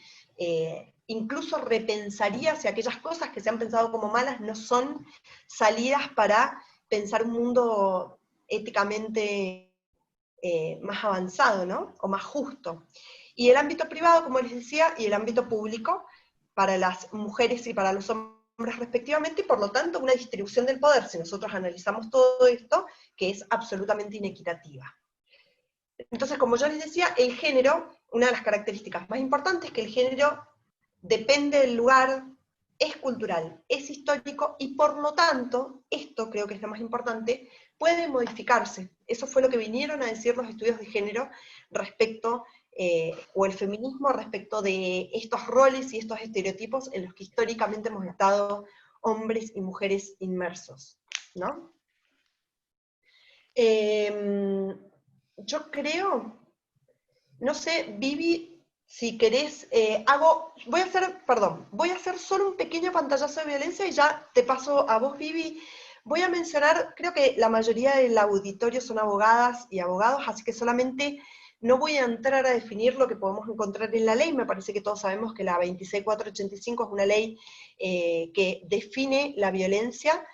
incluso repensaría si aquellas cosas que se han pensado como malas no son salidas para pensar un mundo éticamente más avanzado, ¿no? O más justo. Y el ámbito privado, como les decía, y el ámbito público, para las mujeres y para los hombres respectivamente, y por lo tanto una distribución del poder, si nosotros analizamos todo esto, que es absolutamente inequitativa. Entonces, como yo les decía, el género, una de las características más importantes es que el género depende del lugar, es cultural, es histórico, y por lo tanto, esto creo que es lo más importante, puede modificarse. Eso fue lo que vinieron a decir los estudios de género respecto, o el feminismo respecto de estos roles y estos estereotipos en los que históricamente hemos estado hombres y mujeres inmersos, ¿no? Yo creo, no sé, Vivi, si querés, voy a hacer solo un pequeño pantallazo de violencia y ya te paso a vos, Vivi. Voy a mencionar, creo que la mayoría del auditorio son abogadas y abogados, así que solamente no voy a entrar a definir lo que podemos encontrar en la ley. Me parece que todos sabemos que la 26485 es una ley que define la violencia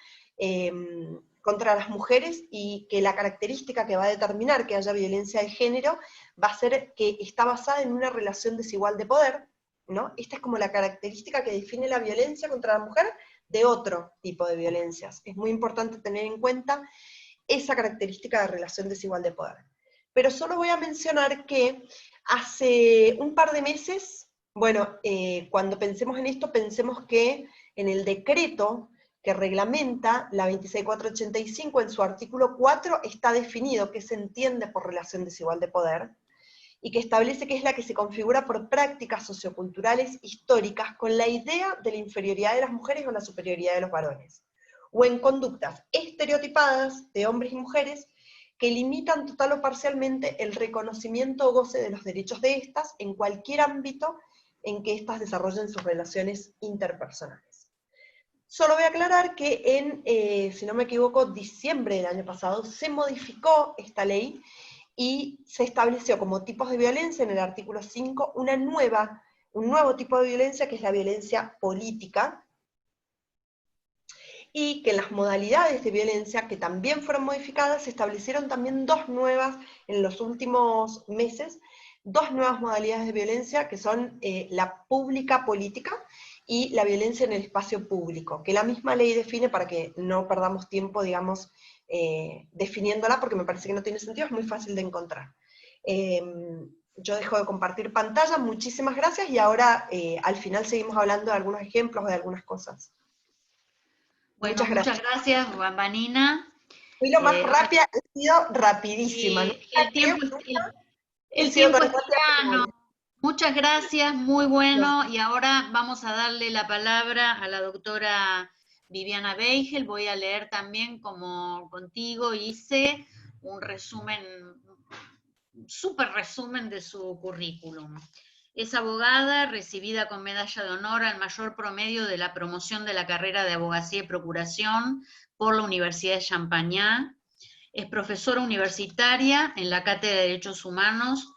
contra las mujeres, y que la característica que va a determinar que haya violencia de género va a ser que está basada en una relación desigual de poder, ¿no? Esta es como la característica que define la violencia contra la mujer de otro tipo de violencias. Es muy importante tener en cuenta esa característica de relación desigual de poder. Pero solo voy a mencionar que hace un par de meses, bueno, cuando pensemos en esto, pensemos que en el decreto que reglamenta la 26485, en su artículo 4, está definido qué se entiende por relación desigual de poder, y que establece que es la que se configura por prácticas socioculturales históricas con la idea de la inferioridad de las mujeres o la superioridad de los varones, o en conductas estereotipadas de hombres y mujeres que limitan total o parcialmente el reconocimiento o goce de los derechos de estas en cualquier ámbito en que éstas desarrollen sus relaciones interpersonales. Solo voy a aclarar que si no me equivoco, diciembre del año pasado, se modificó esta ley y se estableció como tipos de violencia en el artículo 5 un nuevo tipo de violencia, que es la violencia política, y que en las modalidades de violencia, que también fueron modificadas, se establecieron también en los últimos meses, dos nuevas modalidades de violencia, que son la pública política y la violencia en el espacio público, que la misma ley define, para que no perdamos tiempo, digamos, definiéndola, porque me parece que no tiene sentido, es muy fácil de encontrar. Yo dejo de compartir pantalla, muchísimas gracias, y ahora al final seguimos hablando de algunos ejemplos o de algunas cosas. Bueno, muchas gracias, Vanina. Fui lo más rápida, he sido rapidísima. El tiempo es tirano. Muchas gracias, muy bueno. Y ahora vamos a darle la palabra a la doctora Viviana Beigel. Voy a leer también, como contigo hice, un súper resumen de su currículum. Es abogada, recibida con medalla de honor al mayor promedio de la promoción de la carrera de abogacía y procuración por la Universidad de Champagnat. Es profesora universitaria en la Cátedra de Derechos Humanos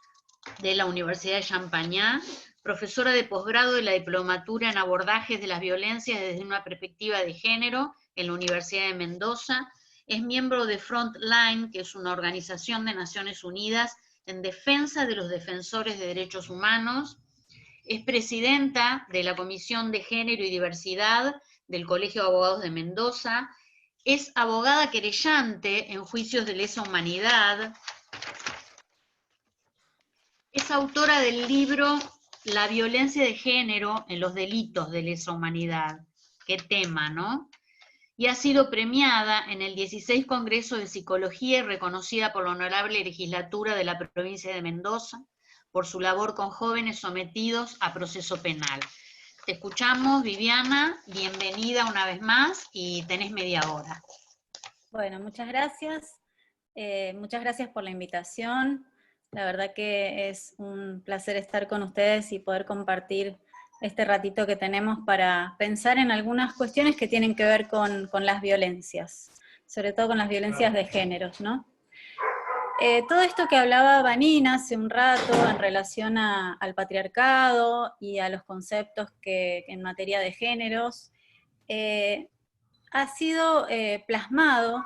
de la Universidad de Champagnat, profesora de posgrado de la Diplomatura en Abordajes de las Violencias desde una perspectiva de género en la Universidad de Mendoza. Es miembro de Frontline, que es una organización de Naciones Unidas en defensa de los defensores de derechos humanos. Es presidenta de la Comisión de Género y Diversidad del Colegio de Abogados de Mendoza. Es abogada querellante en juicios de lesa humanidad. Es autora del libro La violencia de género en los delitos de lesa humanidad. Qué tema, ¿no? Y ha sido premiada en el 16 Congreso de Psicología y reconocida por la Honorable Legislatura de la Provincia de Mendoza por su labor con jóvenes sometidos a proceso penal. Te escuchamos, Viviana, bienvenida una vez más y tenés media hora. Bueno, muchas gracias. Muchas gracias por la invitación. La verdad que es un placer estar con ustedes y poder compartir este ratito que tenemos para pensar en algunas cuestiones que tienen que ver con las violencias, sobre todo con las violencias de géneros, ¿no? Todo esto que hablaba Vanina hace un rato en relación al patriarcado y a los conceptos que en materia de géneros, ha sido plasmado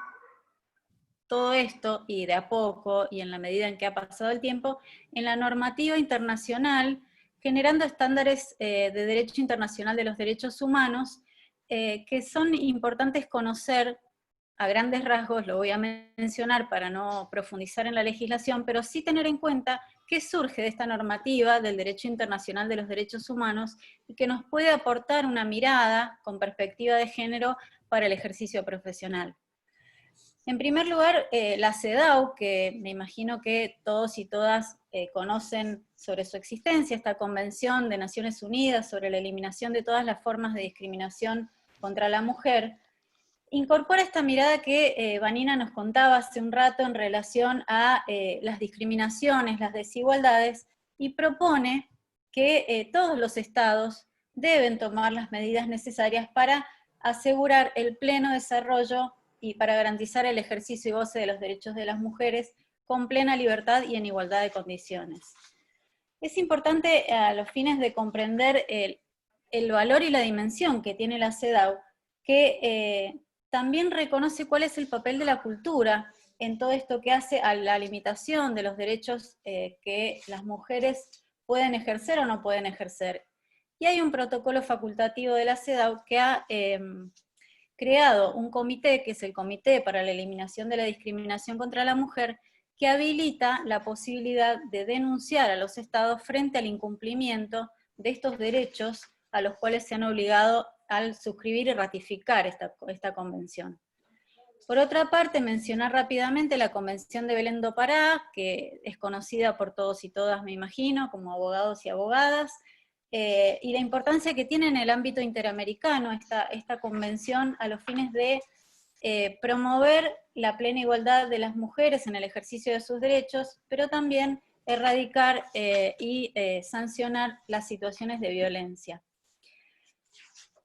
todo esto, y de a poco, y en la medida en que ha pasado el tiempo, en la normativa internacional, generando estándares de derecho internacional de los derechos humanos, que son importantes conocer a grandes rasgos. Lo voy a mencionar para no profundizar en la legislación, pero sí tener en cuenta qué surge de esta normativa del derecho internacional de los derechos humanos, y que nos puede aportar una mirada con perspectiva de género para el ejercicio profesional. En primer lugar, la CEDAW, que me imagino que todos y todas conocen sobre su existencia, esta Convención de Naciones Unidas sobre la eliminación de todas las formas de discriminación contra la mujer, incorpora esta mirada que Vanina nos contaba hace un rato en relación a las discriminaciones, las desigualdades, y propone que todos los estados deben tomar las medidas necesarias para asegurar el pleno desarrollo y para garantizar el ejercicio y goce de los derechos de las mujeres con plena libertad y en igualdad de condiciones. Es importante a los fines de comprender el valor y la dimensión que tiene la CEDAW, que también reconoce cuál es el papel de la cultura en todo esto que hace a la limitación de los derechos que las mujeres pueden ejercer o no pueden ejercer. Y hay un protocolo facultativo de la CEDAW que ha creado un comité, que es el Comité para la Eliminación de la Discriminación contra la Mujer, que habilita la posibilidad de denunciar a los estados frente al incumplimiento de estos derechos a los cuales se han obligado al suscribir y ratificar esta convención. Por otra parte, mencionar rápidamente la Convención de Belén do Pará, que es conocida por todos y todas, me imagino, como abogados y abogadas, y la importancia que tiene en el ámbito interamericano esta convención a los fines de promover la plena igualdad de las mujeres en el ejercicio de sus derechos, pero también erradicar y sancionar las situaciones de violencia.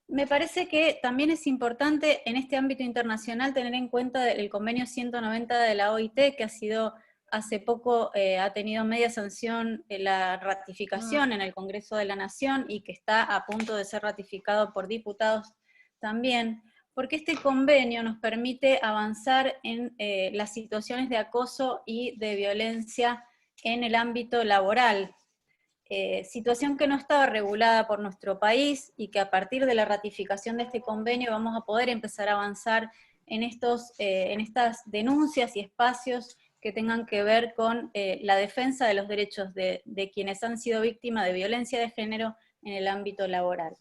Me parece que también es importante en este ámbito internacional tener en cuenta el convenio 190 de la OIT, que ha sido hace poco, ha tenido media sanción la ratificación en el Congreso de la Nación y que está a punto de ser ratificado por diputados también, porque este convenio nos permite avanzar en las situaciones de acoso y de violencia en el ámbito laboral, situación que no estaba regulada por nuestro país y que a partir de la ratificación de este convenio vamos a poder empezar a avanzar en estas denuncias y espacios que tengan que ver con la defensa de los derechos de quienes han sido víctimas de violencia de género en el ámbito laboral.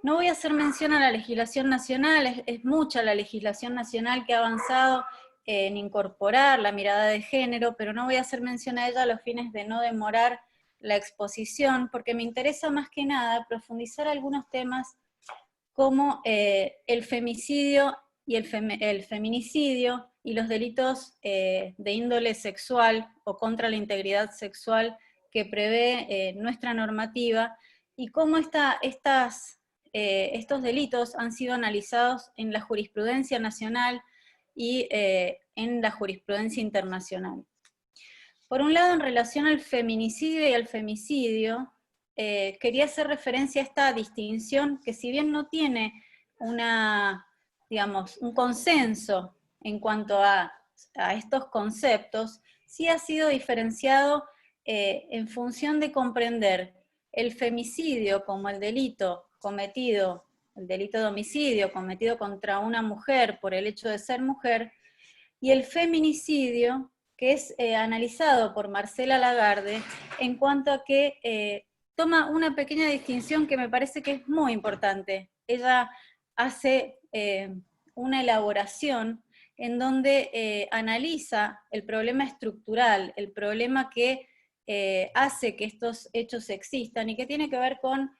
No voy a hacer mención a la legislación nacional, es mucha la legislación nacional que ha avanzado en incorporar la mirada de género, pero no voy a hacer mención a ella a los fines de no demorar la exposición, porque me interesa más que nada profundizar algunos temas como el femicidio y el feminicidio y los delitos de índole sexual o contra la integridad sexual que prevé nuestra normativa, y cómo estos delitos han sido analizados en la jurisprudencia nacional y en la jurisprudencia internacional. Por un lado, en relación al feminicidio y al femicidio, quería hacer referencia a esta distinción que, si bien no tiene un consenso en cuanto a estos conceptos, sí ha sido diferenciado en función de comprender el femicidio como el delito de homicidio cometido contra una mujer por el hecho de ser mujer, y el feminicidio, que es analizado por Marcela Lagarde, en cuanto a que toma una pequeña distinción que me parece que es muy importante. Ella hace una elaboración en donde analiza el problema estructural, el problema que hace que estos hechos existan y que tiene que ver con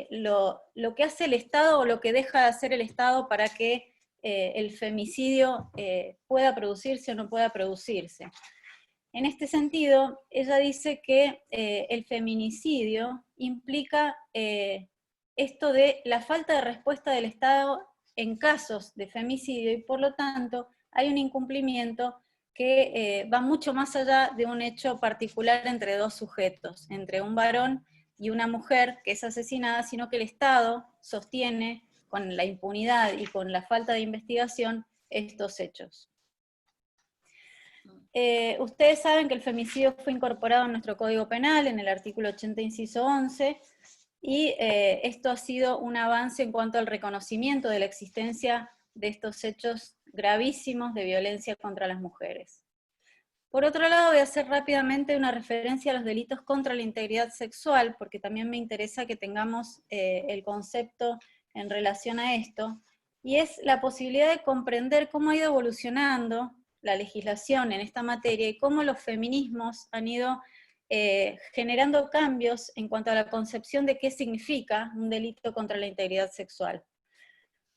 lo que hace el Estado o lo que deja de hacer el Estado para que el femicidio pueda producirse o no pueda producirse. En este sentido, ella dice que el feminicidio implica esto de la falta de respuesta del Estado en casos de femicidio, y por lo tanto hay un incumplimiento que va mucho más allá de un hecho particular entre dos sujetos, entre un varón y una mujer que es asesinada, sino que el Estado sostiene con la impunidad y con la falta de investigación estos hechos. Ustedes saben que el femicidio fue incorporado en nuestro Código Penal, en el artículo 80, inciso 11, y esto ha sido un avance en cuanto al reconocimiento de la existencia de estos hechos gravísimos de violencia contra las mujeres. Por otro lado, voy a hacer rápidamente una referencia a los delitos contra la integridad sexual, porque también me interesa que tengamos el concepto en relación a esto, y es la posibilidad de comprender cómo ha ido evolucionando la legislación en esta materia y cómo los feminismos han ido generando cambios en cuanto a la concepción de qué significa un delito contra la integridad sexual.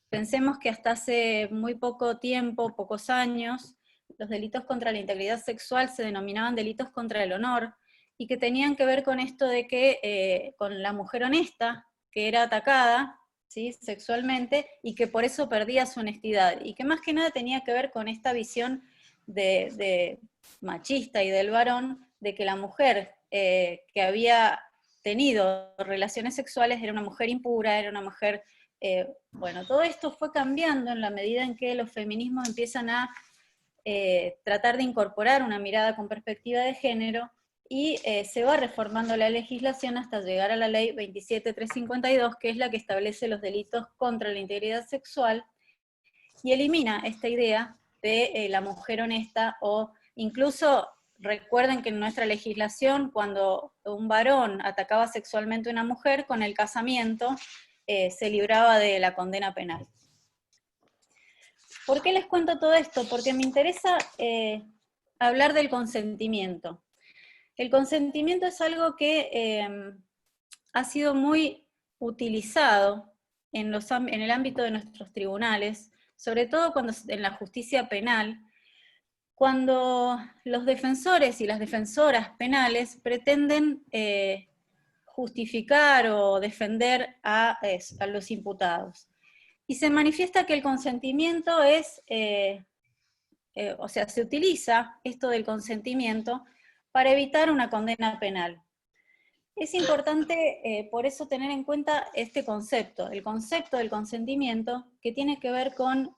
Pensemos que hasta hace muy poco tiempo, pocos años, los delitos contra la integridad sexual se denominaban delitos contra el honor, y que tenían que ver con esto de que, con la mujer honesta, que era atacada, ¿sí?, sexualmente, y que por eso perdía su honestidad, y que más que nada tenía que ver con esta visión de machista y del varón, de que la mujer que había tenido relaciones sexuales era una mujer impura, era una mujer... bueno, todo esto fue cambiando en la medida en que los feminismos empiezan a tratar de incorporar una mirada con perspectiva de género, y se va reformando la legislación hasta llegar a la ley 27352, que es la que establece los delitos contra la integridad sexual, y elimina esta idea de la mujer honesta, o incluso recuerden que en nuestra legislación, cuando un varón atacaba sexualmente a una mujer, con el casamiento se libraba de la condena penal. ¿Por qué les cuento todo esto? Porque me interesa hablar del consentimiento. El consentimiento es algo que ha sido muy utilizado en el ámbito de nuestros tribunales, sobre todo en la justicia penal, cuando los defensores y las defensoras penales pretenden justificar o defender a los imputados. Y se manifiesta que el consentimiento es, o sea, se utiliza esto del consentimiento para evitar una condena penal. Es importante por eso tener en cuenta este concepto, el concepto del consentimiento, que tiene que ver con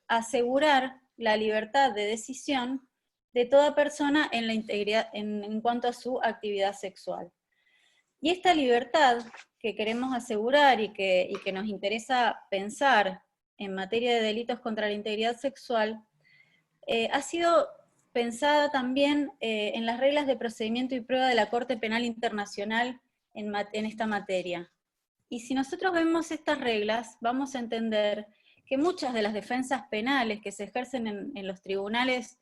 asegurar la libertad de decisión de toda persona en la integridad, en cuanto a su actividad sexual. Y esta libertad que queremos asegurar y que nos interesa pensar en materia de delitos contra la integridad sexual, ha sido pensada también en las reglas de procedimiento y prueba de la Corte Penal Internacional en esta materia. Y si nosotros vemos estas reglas, vamos a entender que muchas de las defensas penales que se ejercen en los tribunales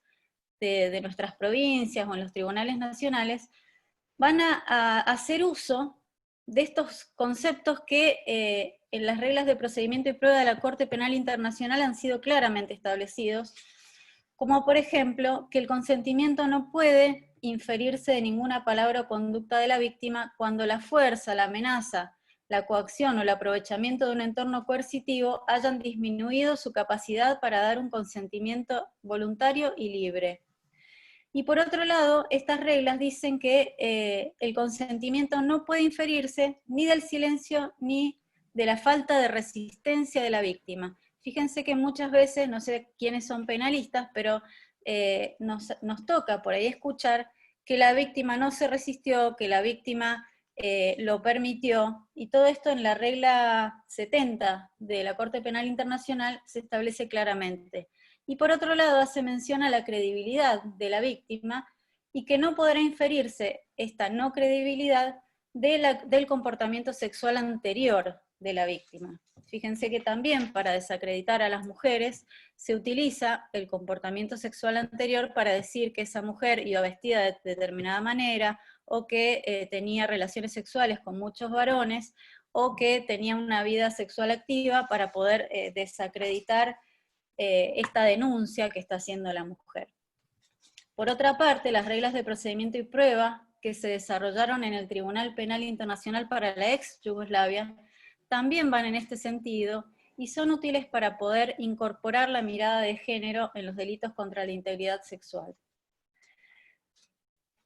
de nuestras provincias o en los tribunales nacionales, van a hacer uso de estos conceptos que en las reglas de procedimiento y prueba de la Corte Penal Internacional han sido claramente establecidos, como por ejemplo, que el consentimiento no puede inferirse de ninguna palabra o conducta de la víctima cuando la fuerza, la amenaza, la coacción o el aprovechamiento de un entorno coercitivo hayan disminuido su capacidad para dar un consentimiento voluntario y libre. Y por otro lado, estas reglas dicen que el consentimiento no puede inferirse ni del silencio ni de la falta de resistencia de la víctima. Fíjense que muchas veces, no sé quiénes son penalistas, pero nos toca por ahí escuchar que la víctima no se resistió, que la víctima lo permitió, y todo esto en la regla 70 de la Corte Penal Internacional se establece claramente. Y por otro lado hace mención a la credibilidad de la víctima, y que no podrá inferirse esta no credibilidad del comportamiento sexual anterior de la víctima. Fíjense que también para desacreditar a las mujeres se utiliza el comportamiento sexual anterior para decir que esa mujer iba vestida de determinada manera, o que tenía relaciones sexuales con muchos varones, o que tenía una vida sexual activa, para poder desacreditar esta denuncia que está haciendo la mujer. Por otra parte, las reglas de procedimiento y prueba que se desarrollaron en el Tribunal Penal Internacional para la ex Yugoslavia también van en este sentido y son útiles para poder incorporar la mirada de género en los delitos contra la integridad sexual.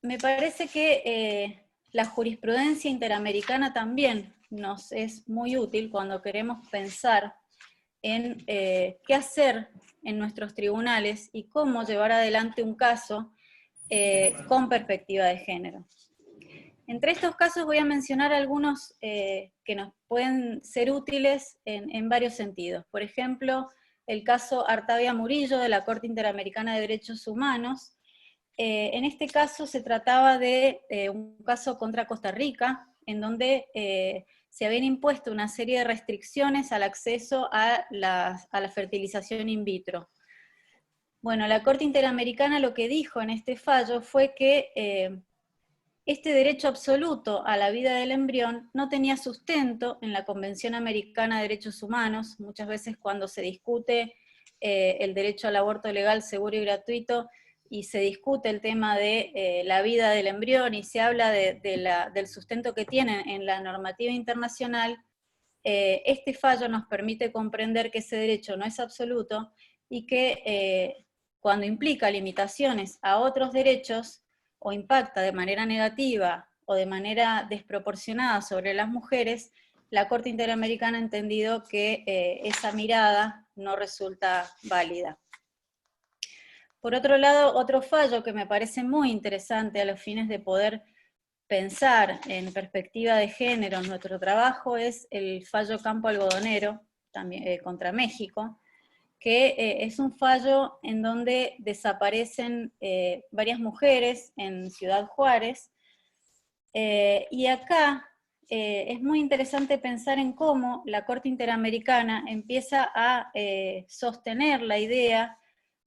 Me parece que la jurisprudencia interamericana también nos es muy útil cuando queremos pensar en qué hacer en nuestros tribunales y cómo llevar adelante un caso con perspectiva de género. Entre estos casos voy a mencionar algunos que nos pueden ser útiles en varios sentidos. Por ejemplo, el caso Artavia Murillo de la Corte Interamericana de Derechos Humanos. En este caso se trataba de un caso contra Costa Rica, en donde se habían impuesto una serie de restricciones al acceso a la fertilización in vitro. Bueno, la Corte Interamericana lo que dijo en este fallo fue que este derecho absoluto a la vida del embrión no tenía sustento en la Convención Americana de Derechos Humanos. Muchas veces cuando se discute el derecho al aborto legal, seguro y gratuito, y se discute el tema de la vida del embrión, y se habla del sustento que tienen en la normativa internacional, este fallo nos permite comprender que ese derecho no es absoluto, y que cuando implica limitaciones a otros derechos, o impacta de manera negativa o de manera desproporcionada sobre las mujeres, la Corte Interamericana ha entendido que esa mirada no resulta válida. Por otro lado, otro fallo que me parece muy interesante a los fines de poder pensar en perspectiva de género en nuestro trabajo es el fallo Campo Algodonero, también, contra México, que es un fallo en donde desaparecen varias mujeres en Ciudad Juárez, y acá es muy interesante pensar en cómo la Corte Interamericana empieza a sostener la idea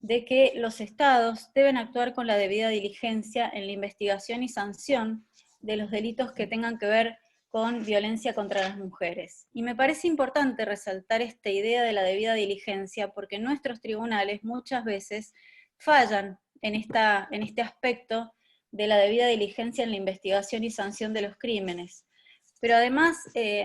de que los estados deben actuar con la debida diligencia en la investigación y sanción de los delitos que tengan que ver con violencia contra las mujeres. Y me parece importante resaltar esta idea de la debida diligencia, porque nuestros tribunales muchas veces fallan en este aspecto de la debida diligencia en la investigación y sanción de los crímenes. Pero además,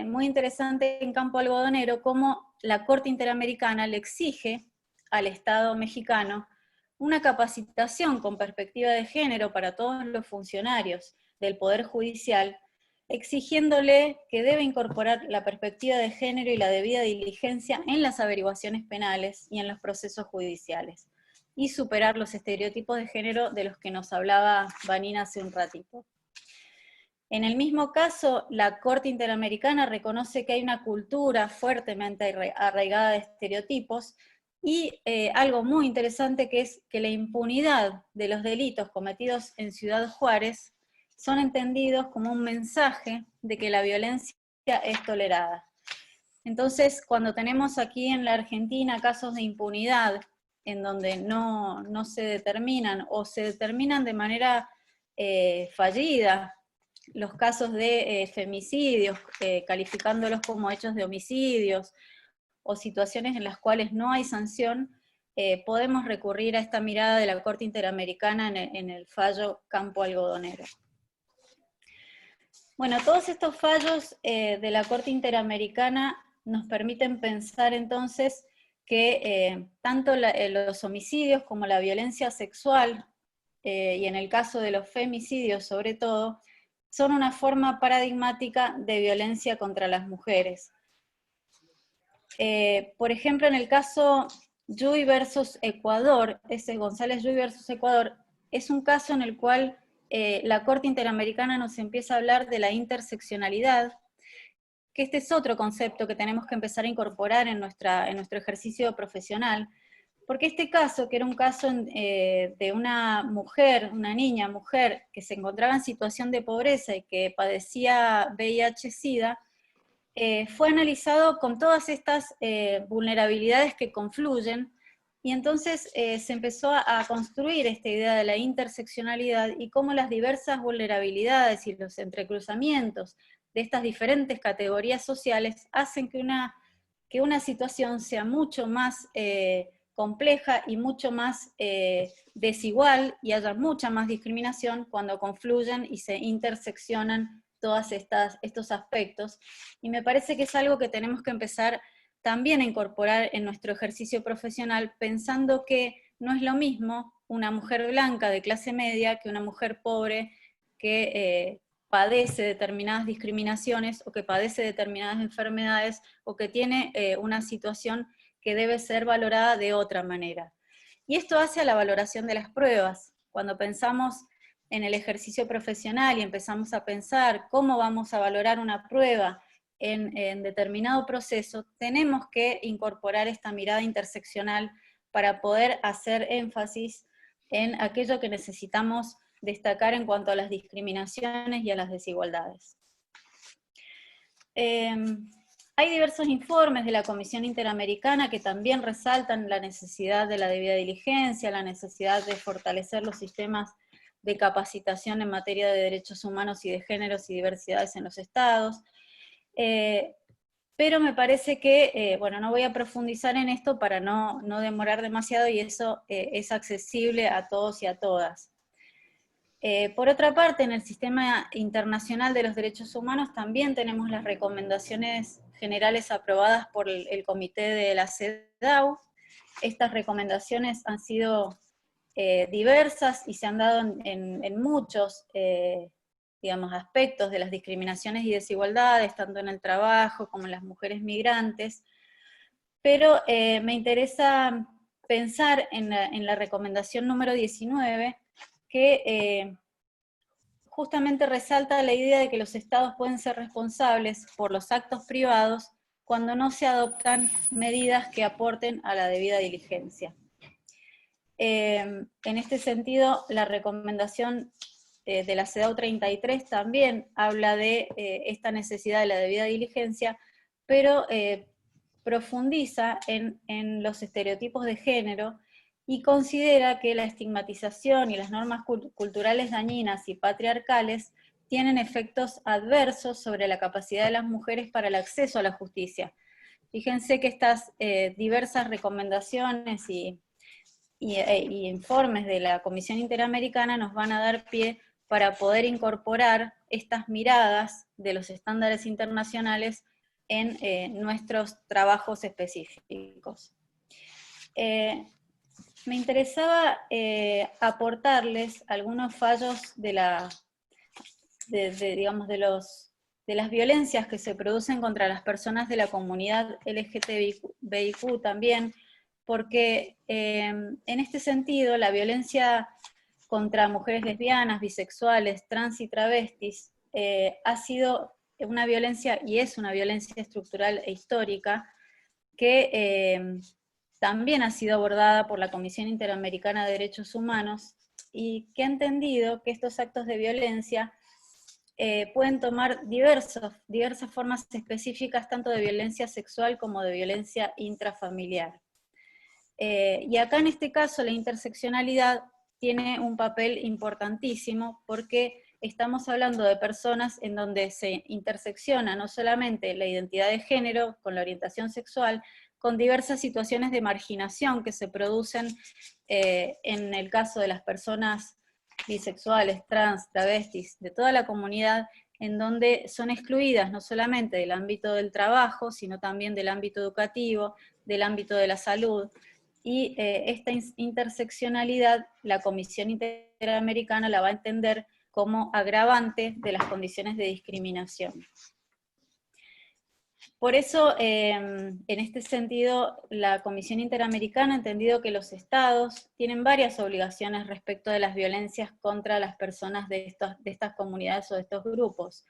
muy interesante en Campo Algodonero, cómo la Corte Interamericana le exige al Estado mexicano una capacitación con perspectiva de género para todos los funcionarios del Poder Judicial, exigiéndole que debe incorporar la perspectiva de género y la debida diligencia en las averiguaciones penales y en los procesos judiciales, y superar los estereotipos de género de los que nos hablaba Vanina hace un ratito. En el mismo caso, la Corte Interamericana reconoce que hay una cultura fuertemente arraigada de estereotipos, y algo muy interesante, que es que la impunidad de los delitos cometidos en Ciudad Juárez son entendidos como un mensaje de que la violencia es tolerada. Entonces, cuando tenemos aquí en la Argentina casos de impunidad, en donde no se determinan, o se determinan de manera fallida, los casos de femicidios, calificándolos como hechos de homicidios, o situaciones en las cuales no hay sanción, podemos recurrir a esta mirada de la Corte Interamericana en el fallo Campo Algodonero. Bueno, todos estos fallos de la Corte Interamericana nos permiten pensar entonces que tanto los homicidios como la violencia sexual, y en el caso de los femicidios sobre todo, son una forma paradigmática de violencia contra las mujeres. Por ejemplo, en el caso Yuy versus Ecuador, ese González Yuy versus Ecuador, es un caso en el cual la Corte Interamericana nos empieza a hablar de la interseccionalidad, que este es otro concepto que tenemos que empezar a incorporar en nuestro ejercicio profesional, porque este caso, que era un caso de una mujer, una niña mujer, que se encontraba en situación de pobreza y que padecía VIH-Sida, fue analizado con todas estas vulnerabilidades que confluyen, y entonces se empezó a construir esta idea de la interseccionalidad, y cómo las diversas vulnerabilidades y los entrecruzamientos de estas diferentes categorías sociales hacen que una situación sea mucho más compleja y mucho más desigual, y haya mucha más discriminación cuando confluyen y se interseccionan todos estos aspectos. Y me parece que es algo que tenemos que empezar también a incorporar en nuestro ejercicio profesional, pensando que no es lo mismo una mujer blanca de clase media que una mujer pobre que padece determinadas discriminaciones, o que padece determinadas enfermedades, o que tiene una situación que debe ser valorada de otra manera. Y esto hace a la valoración de las pruebas. Cuando pensamos en el ejercicio profesional y empezamos a pensar cómo vamos a valorar una prueba en determinado proceso, tenemos que incorporar esta mirada interseccional para poder hacer énfasis en aquello que necesitamos destacar en cuanto a las discriminaciones y a las desigualdades. Hay diversos informes de la Comisión Interamericana que también resaltan la necesidad de la debida diligencia, la necesidad de fortalecer los sistemas de capacitación en materia de derechos humanos y de géneros y diversidades en los estados. Pero me parece que, bueno, no voy a profundizar en esto para no demorar demasiado, y eso es accesible a todos y a todas. Por otra parte, en el Sistema Internacional de los Derechos Humanos también tenemos las recomendaciones generales aprobadas por el Comité de la CEDAW. Estas recomendaciones han sido diversas y se han dado en muchos digamos, aspectos de las discriminaciones y desigualdades, tanto en el trabajo como en las mujeres migrantes, pero me interesa pensar en la recomendación número 19, que justamente resalta la idea de que los estados pueden ser responsables por los actos privados cuando no se adoptan medidas que aporten a la debida diligencia. En este sentido, la recomendación de la CEDAW 33 también habla de esta necesidad de la debida diligencia, pero profundiza en los estereotipos de género y considera que la estigmatización y las normas culturales dañinas y patriarcales tienen efectos adversos sobre la capacidad de las mujeres para el acceso a la justicia. Fíjense que estas diversas recomendaciones y informes de la Comisión Interamericana nos van a dar pie para poder incorporar estas miradas de los estándares internacionales en nuestros trabajos específicos. Me interesaba aportarles algunos fallos de las violencias que se producen contra las personas de la comunidad LGTBIQ también, porque en este sentido la violencia contra mujeres lesbianas, bisexuales, trans y travestis ha sido una violencia, y es una violencia estructural e histórica, que también ha sido abordada por la Comisión Interamericana de Derechos Humanos, y que ha entendido que estos actos de violencia pueden tomar diversas formas específicas, tanto de violencia sexual como de violencia intrafamiliar. Y acá en este caso la interseccionalidad tiene un papel importantísimo, porque estamos hablando de personas en donde se intersecciona no solamente la identidad de género con la orientación sexual, con diversas situaciones de marginación que se producen en el caso de las personas bisexuales, trans, travestis, de toda la comunidad, en donde son excluidas no solamente del ámbito del trabajo, sino también del ámbito educativo, del ámbito de la salud. Y esta interseccionalidad, la Comisión Interamericana la va a entender como agravante de las condiciones de discriminación. Por eso, en este sentido, la Comisión Interamericana ha entendido que los estados tienen varias obligaciones respecto de las violencias contra las personas de estas comunidades o de estos grupos,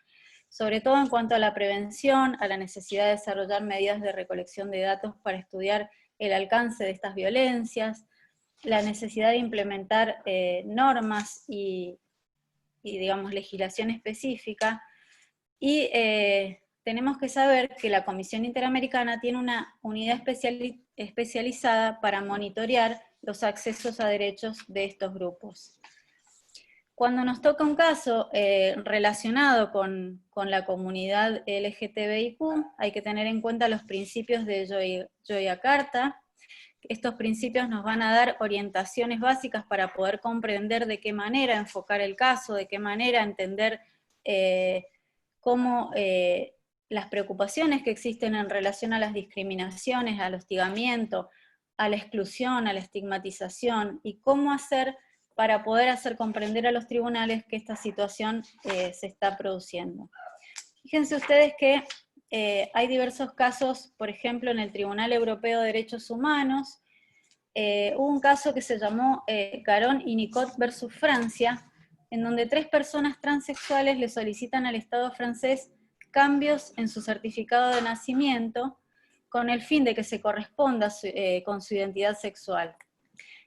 sobre todo en cuanto a la prevención, a la necesidad de desarrollar medidas de recolección de datos para estudiar el alcance de estas violencias, la necesidad de implementar normas y, digamos, legislación específica, y tenemos que saber que la Comisión Interamericana tiene una unidad especializada para monitorear los accesos a derechos de estos grupos. Cuando nos toca un caso relacionado con la comunidad LGTBIQ, hay que tener en cuenta los principios de Yogyakarta. Estos principios nos van a dar orientaciones básicas para poder comprender de qué manera enfocar el caso, de qué manera entender cómo las preocupaciones que existen en relación a las discriminaciones, al hostigamiento, a la exclusión, a la estigmatización, y cómo hacer para poder hacer comprender a los tribunales que esta situación se está produciendo. Fíjense ustedes que hay diversos casos, por ejemplo, en el Tribunal Europeo de Derechos Humanos. Hubo un caso que se llamó Caron y Nicot versus Francia, en donde 3 personas transexuales le solicitan al Estado francés cambios en su certificado de nacimiento con el fin de que se corresponda con su identidad sexual.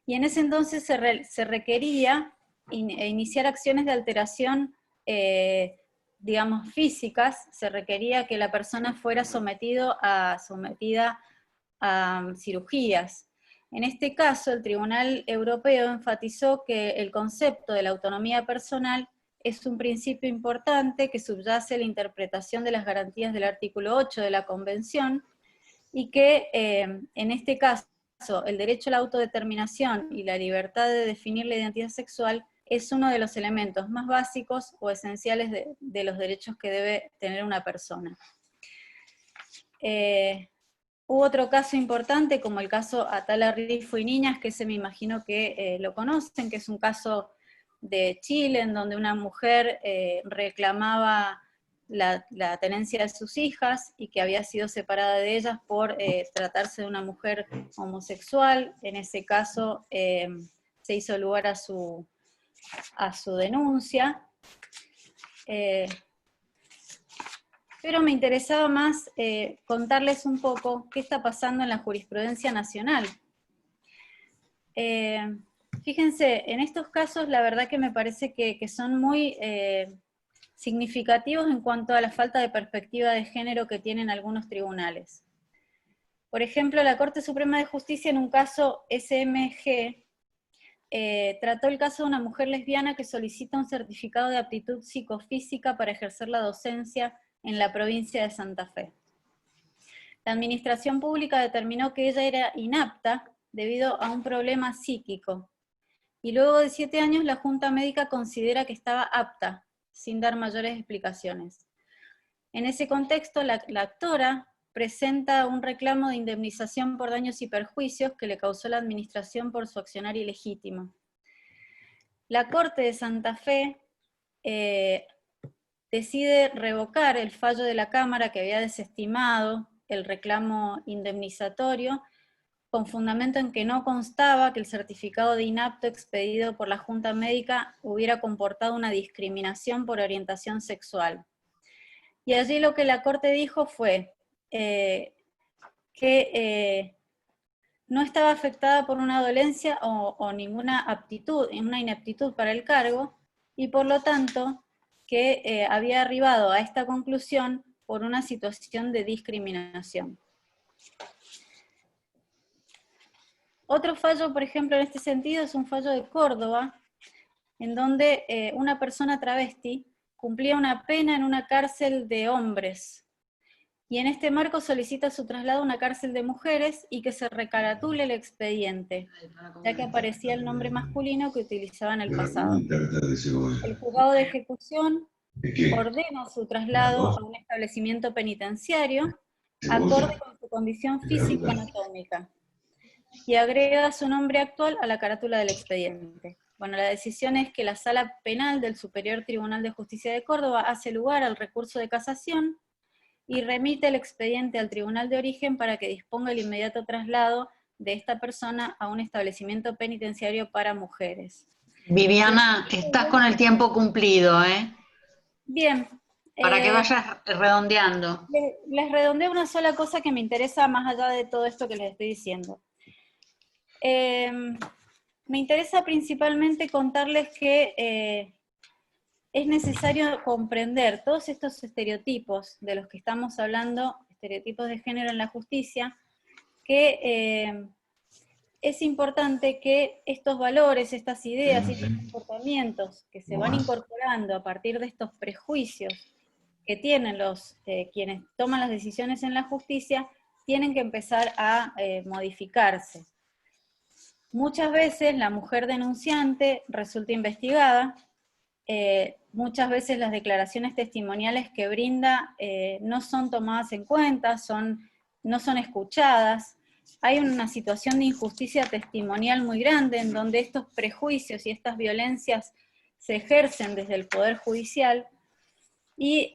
Y en ese entonces se requería iniciar acciones de alteración digamos, físicas, se requería que la persona fuera sometida a cirugías. En este caso, el Tribunal Europeo enfatizó que el concepto de la autonomía personal es un principio importante que subyace la interpretación de las garantías del artículo 8 de la Convención, y que en este caso el derecho a la autodeterminación y la libertad de definir la identidad sexual es uno de los elementos más básicos o esenciales de los derechos que debe tener una persona. Hubo otro caso importante, como el caso Atala Rifo y Niñas, que ese me imagino que lo conocen, que es un caso de Chile, en donde una mujer reclamaba la tenencia de sus hijas, y que había sido separada de ellas por tratarse de una mujer homosexual. En ese caso se hizo lugar a su denuncia. Pero me interesaba más contarles un poco qué está pasando en la jurisprudencia nacional. Fíjense, en estos casos la verdad que me parece que son muy significativos en cuanto a la falta de perspectiva de género que tienen algunos tribunales. Por ejemplo, la Corte Suprema de Justicia, en un caso SMG, trató el caso de una mujer lesbiana que solicita un certificado de aptitud psicofísica para ejercer la docencia en la provincia de Santa Fe. La administración pública determinó que ella era inapta debido a un problema psíquico, y luego de 7 años la Junta Médica considera que estaba apta, sin dar mayores explicaciones. En ese contexto, la actora presenta un reclamo de indemnización por daños y perjuicios que le causó la administración por su accionar ilegítimo. La Corte de Santa Fe decide revocar el fallo de la Cámara que había desestimado el reclamo indemnizatorio, con fundamento en que no constaba que el certificado de inapto expedido por la Junta Médica hubiera comportado una discriminación por orientación sexual. Y allí lo que la Corte dijo fue que no estaba afectada por una dolencia o ninguna aptitud, una inaptitud para el cargo, y por lo tanto que había arribado a esta conclusión por una situación de discriminación. Otro fallo, por ejemplo, en este sentido, es un fallo de Córdoba, en donde una persona travesti cumplía una pena en una cárcel de hombres, y en este marco solicita su traslado a una cárcel de mujeres y que se recaratule el expediente, ya que aparecía el nombre masculino que utilizaba en el pasado. El juzgado de ejecución ordena su traslado a un establecimiento penitenciario acorde con su condición físico-anatómica, y agrega su nombre actual a la carátula del expediente. Bueno, la decisión es que la Sala Penal del Superior Tribunal de Justicia de Córdoba hace lugar al recurso de casación y remite el expediente al Tribunal de Origen para que disponga el inmediato traslado de esta persona a un establecimiento penitenciario para mujeres. Viviana, estás con el tiempo cumplido, ¿eh? Bien. Para que vayas redondeando. Les redondeo una sola cosa que me interesa más allá de todo esto que les estoy diciendo. Me interesa principalmente contarles que es necesario comprender todos estos estereotipos de los que estamos hablando, estereotipos de género en la justicia, que es importante que estos valores, estas ideas y estos comportamientos que se van incorporando a partir de estos prejuicios que tienen quienes toman las decisiones en la justicia, tienen que empezar a modificarse. Muchas veces la mujer denunciante resulta investigada, muchas veces las declaraciones testimoniales que brinda no son tomadas en cuenta, no son escuchadas. Hay una situación de injusticia testimonial muy grande en donde estos prejuicios y estas violencias se ejercen desde el Poder Judicial, y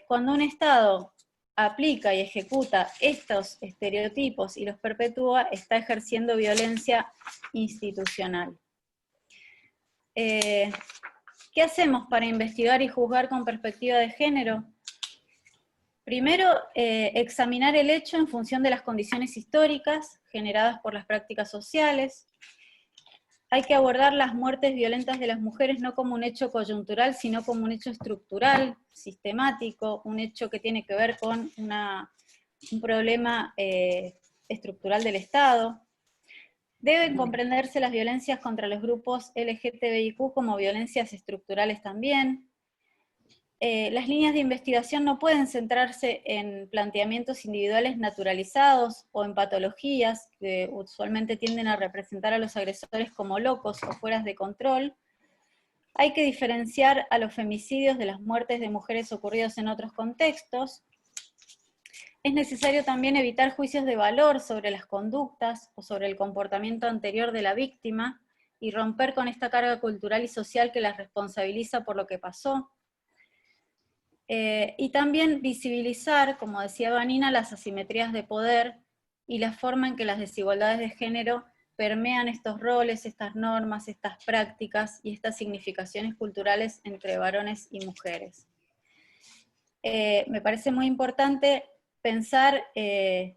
cuando un Estado aplica y ejecuta estos estereotipos y los perpetúa, está ejerciendo violencia institucional. ¿Qué hacemos para investigar y juzgar con perspectiva de género? Primero, examinar el hecho en función de las condiciones históricas generadas por las prácticas sociales. hay que abordar las muertes violentas de las mujeres no como un hecho coyuntural, sino como un hecho estructural, sistemático, un hecho que tiene que ver con un problema estructural del Estado. Deben comprenderse las violencias contra los grupos LGTBIQ como violencias estructurales también. Las líneas de investigación no pueden centrarse en planteamientos individuales naturalizados o en patologías que usualmente tienden a representar a los agresores como locos o fueras de control. Hay que diferenciar a los femicidios de las muertes de mujeres ocurridos en otros contextos. Es necesario también evitar juicios de valor sobre las conductas o sobre el comportamiento anterior de la víctima y romper con esta carga cultural y social que las responsabiliza por lo que pasó. Y también visibilizar, como decía Vanina, las asimetrías de poder y la forma en que las desigualdades de género permean estos roles, estas normas, estas prácticas y estas significaciones culturales entre varones y mujeres. Me parece muy importante pensar en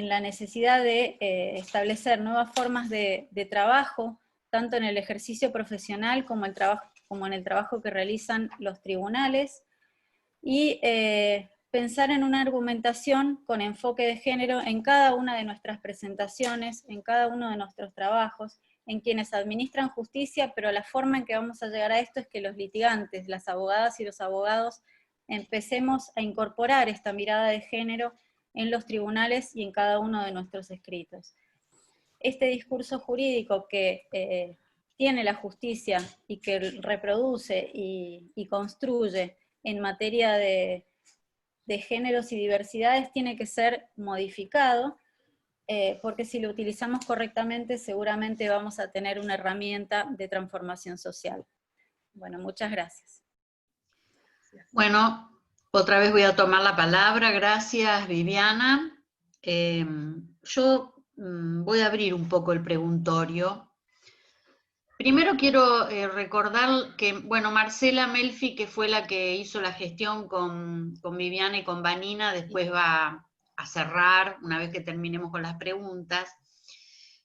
la necesidad de establecer nuevas formas de trabajo, tanto en el ejercicio profesional como en el trabajo que realizan los tribunales, y pensar en una argumentación con enfoque de género en cada una de nuestras presentaciones, en cada uno de nuestros trabajos, en quienes administran justicia, pero la forma en que vamos a llegar a esto es que los litigantes, las abogadas y los abogados, empecemos a incorporar esta mirada de género en los tribunales y en cada uno de nuestros escritos. Este discurso jurídico que tiene la justicia y que reproduce y construye en materia de géneros y diversidades tiene que ser modificado, porque si lo utilizamos correctamente seguramente vamos a tener una herramienta de transformación social. Bueno, muchas gracias. Bueno, otra vez voy a tomar la palabra. Gracias, Viviana. Yo voy a abrir un poco el preguntorio. Primero quiero recordar que, bueno, Marcela Melfi, que fue la que hizo la gestión con Viviana y con Vanina, después va a cerrar una vez que terminemos con las preguntas.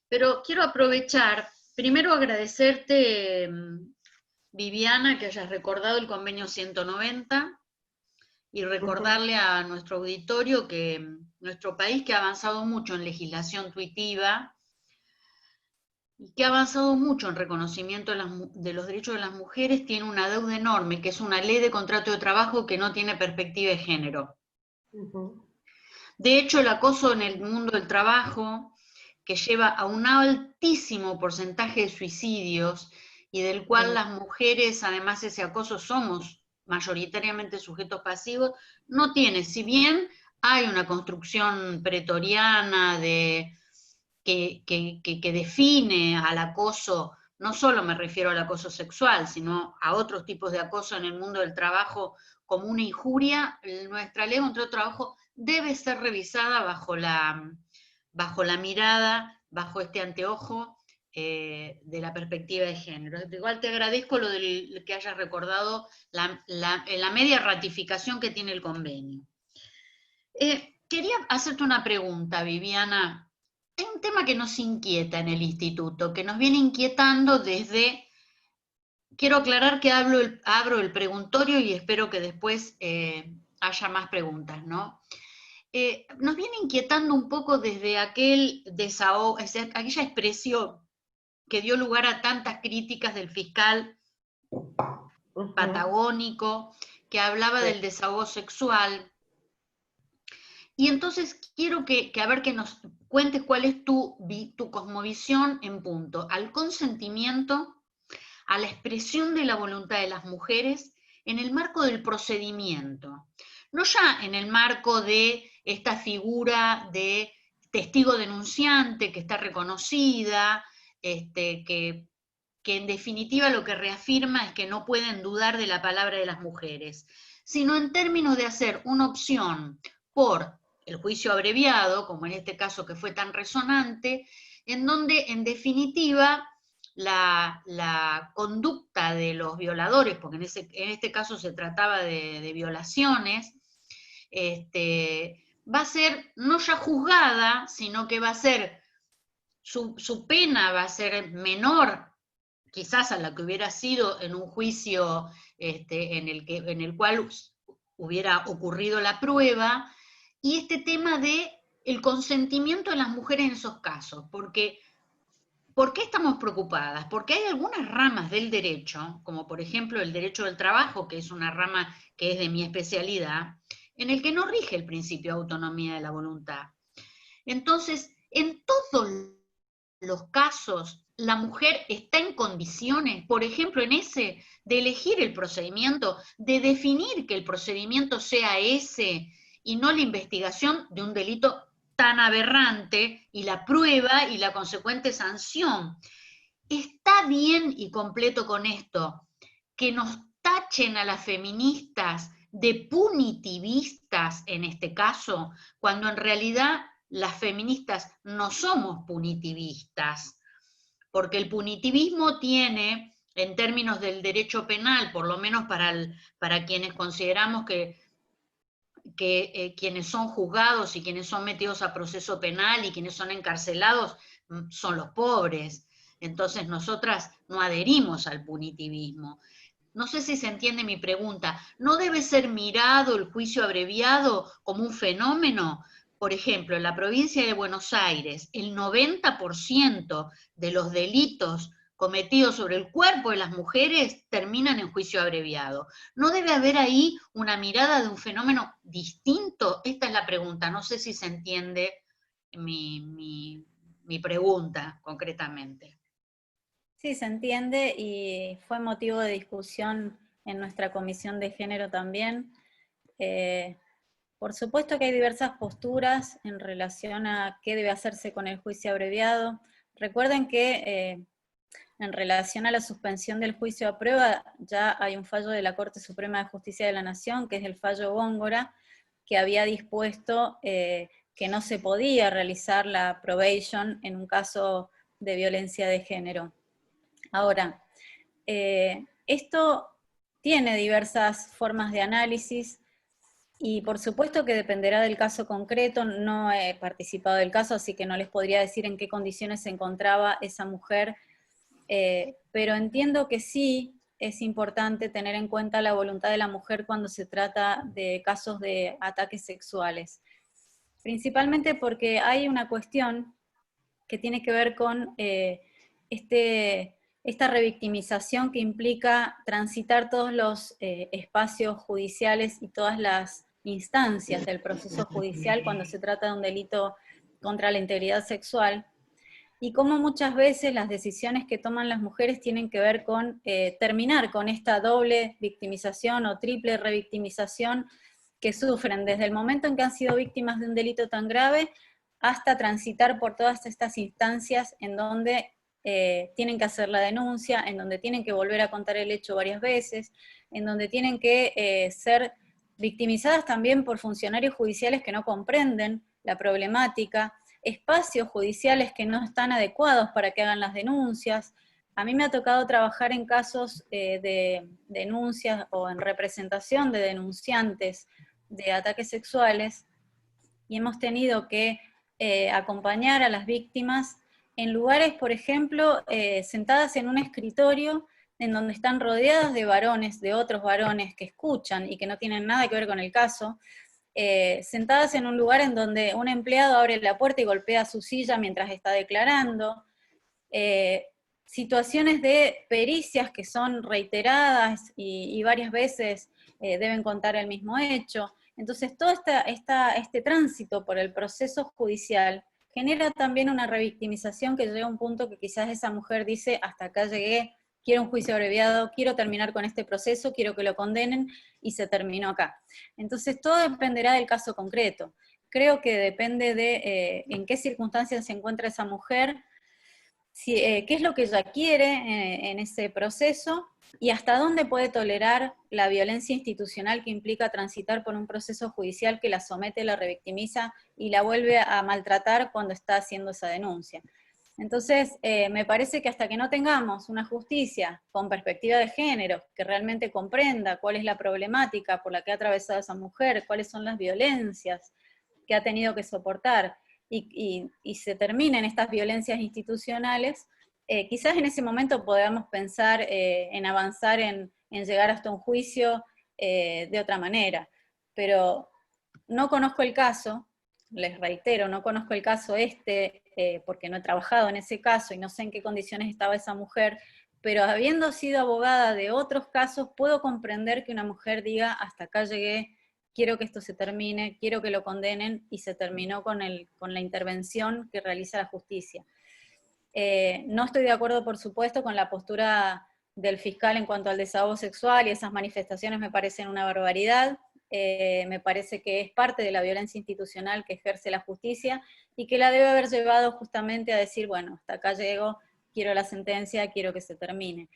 Pero quiero aprovechar, primero agradecerte, Viviana, que hayas recordado el convenio 190, y recordarle a nuestro auditorio que nuestro país, que ha avanzado mucho en legislación tuitiva, y que ha avanzado mucho en reconocimiento de los derechos de las mujeres, tiene una deuda enorme, que es una ley de contrato de trabajo que no tiene perspectiva de género. De hecho, el acoso en el mundo del trabajo, que lleva a un altísimo porcentaje de suicidios, y del cual las mujeres, además de ese acoso, somos mayoritariamente sujetos pasivos, no tiene, si bien hay una construcción pretoriana que define al acoso, no solo me refiero al acoso sexual, sino a otros tipos de acoso en el mundo del trabajo como una injuria, nuestra ley contra el trabajo debe ser revisada bajo la mirada, bajo este anteojo de la perspectiva de género. Igual te agradezco lo que hayas recordado la media ratificación que tiene el convenio. Quería hacerte una pregunta, Viviana. Hay un tema que nos inquieta en el instituto, que nos viene inquietando desde... Quiero aclarar que abro el preguntorio y espero que después haya más preguntas, ¿no? Nos viene inquietando un poco desde aquel desahogo, aquella expresión que dio lugar a tantas críticas del fiscal patagónico, que hablaba del desahogo sexual. Y entonces quiero que nos cuentes cuál es tu cosmovisión en punto al consentimiento, a la expresión de la voluntad de las mujeres en el marco del procedimiento. No ya en el marco de esta figura de testigo denunciante que está reconocida, que en definitiva lo que reafirma es que no pueden dudar de la palabra de las mujeres, sino en términos de hacer una opción por el juicio abreviado, como en este caso que fue tan resonante, en donde en definitiva la conducta de los violadores, porque en este caso se trataba de violaciones, va a ser no ya juzgada, sino que va a ser su pena va a ser menor quizás a la que hubiera sido en un juicio en el cual hubiera ocurrido la prueba, y este tema de el consentimiento de las mujeres en esos casos, porque ¿por qué estamos preocupadas? Porque hay algunas ramas del derecho, como por ejemplo el derecho del trabajo, que es una rama que es de mi especialidad, en el que no rige el principio de autonomía de la voluntad. Entonces, en todos los casos, la mujer está en condiciones, por ejemplo, en ese, de elegir el procedimiento, de definir que el procedimiento sea ese y no la investigación de un delito tan aberrante y la prueba y la consecuente sanción. Está bien y completo con esto que nos tachen a las feministas de punitivistas en este caso, cuando en realidad las feministas no somos punitivistas, porque el punitivismo tiene, en términos del derecho penal, por lo menos para quienes consideramos que quienes son juzgados y quienes son metidos a proceso penal y quienes son encarcelados son los pobres. Entonces nosotras no adherimos al punitivismo. No sé si se entiende mi pregunta. ¿No debe ser mirado el juicio abreviado como un fenómeno? Por ejemplo, en la provincia de Buenos Aires, el 90% de los delitos cometidos sobre el cuerpo de las mujeres terminan en juicio abreviado. ¿No debe haber ahí una mirada de un fenómeno distinto? Esta es la pregunta. No sé si se entiende mi pregunta concretamente. Sí, se entiende y fue motivo de discusión en nuestra comisión de género también. Por supuesto que hay diversas posturas en relación a qué debe hacerse con el juicio abreviado. Recuerden que en relación a la suspensión del juicio a prueba, ya hay un fallo de la Corte Suprema de Justicia de la Nación, que es el fallo Góngora, que había dispuesto que no se podía realizar la probation en un caso de violencia de género. Ahora, esto tiene diversas formas de análisis y por supuesto que dependerá del caso concreto. No he participado del caso, así que no les podría decir en qué condiciones se encontraba esa mujer, pero entiendo que sí es importante tener en cuenta la voluntad de la mujer cuando se trata de casos de ataques sexuales. Principalmente porque hay una cuestión que tiene que ver con esta revictimización que implica transitar todos los espacios judiciales y todas las instancias del proceso judicial cuando se trata de un delito contra la integridad sexual, y cómo muchas veces las decisiones que toman las mujeres tienen que ver con terminar con esta doble victimización o triple revictimización que sufren desde el momento en que han sido víctimas de un delito tan grave hasta transitar por todas estas instancias en donde tienen que hacer la denuncia, en donde tienen que volver a contar el hecho varias veces, en donde tienen que ser victimizadas también por funcionarios judiciales que no comprenden la problemática, espacios judiciales que no están adecuados para que hagan las denuncias. A mí me ha tocado trabajar en casos de denuncias o en representación de denunciantes de ataques sexuales, y hemos tenido que acompañar a las víctimas en lugares, por ejemplo, sentadas en un escritorio en donde están rodeadas de varones, de otros varones que escuchan y que no tienen nada que ver con el caso, sentadas en un lugar en donde un empleado abre la puerta y golpea su silla mientras está declarando, situaciones de pericias que son reiteradas y varias veces deben contar el mismo hecho. Entonces todo este tránsito por el proceso judicial genera también una revictimización que llega a un punto que quizás esa mujer dice, hasta acá llegué, quiero un juicio abreviado, quiero terminar con este proceso, quiero que lo condenen, y se terminó acá. Entonces todo dependerá del caso concreto. Creo que depende de en qué circunstancias se encuentra esa mujer, qué es lo que ella quiere en ese proceso, y hasta dónde puede tolerar la violencia institucional que implica transitar por un proceso judicial que la somete, la revictimiza y la vuelve a maltratar cuando está haciendo esa denuncia. Entonces, me parece que hasta que no tengamos una justicia con perspectiva de género, que realmente comprenda cuál es la problemática por la que ha atravesado esa mujer, cuáles son las violencias que ha tenido que soportar, y se terminen estas violencias institucionales, quizás en ese momento podamos pensar en avanzar en llegar hasta un juicio de otra manera. Pero no conozco el caso, les reitero, no conozco el caso porque no he trabajado en ese caso y no sé en qué condiciones estaba esa mujer, pero habiendo sido abogada de otros casos, puedo comprender que una mujer diga, hasta acá llegué, quiero que esto se termine, quiero que lo condenen, y se terminó con la intervención que realiza la justicia. No estoy de acuerdo, por supuesto, con la postura del fiscal en cuanto al desahogo sexual, y esas manifestaciones me parecen una barbaridad. Me parece que es parte de la violencia institucional que ejerce la justicia, y que la debe haber llevado justamente a decir, bueno, hasta acá llego, quiero la sentencia, quiero que se termine.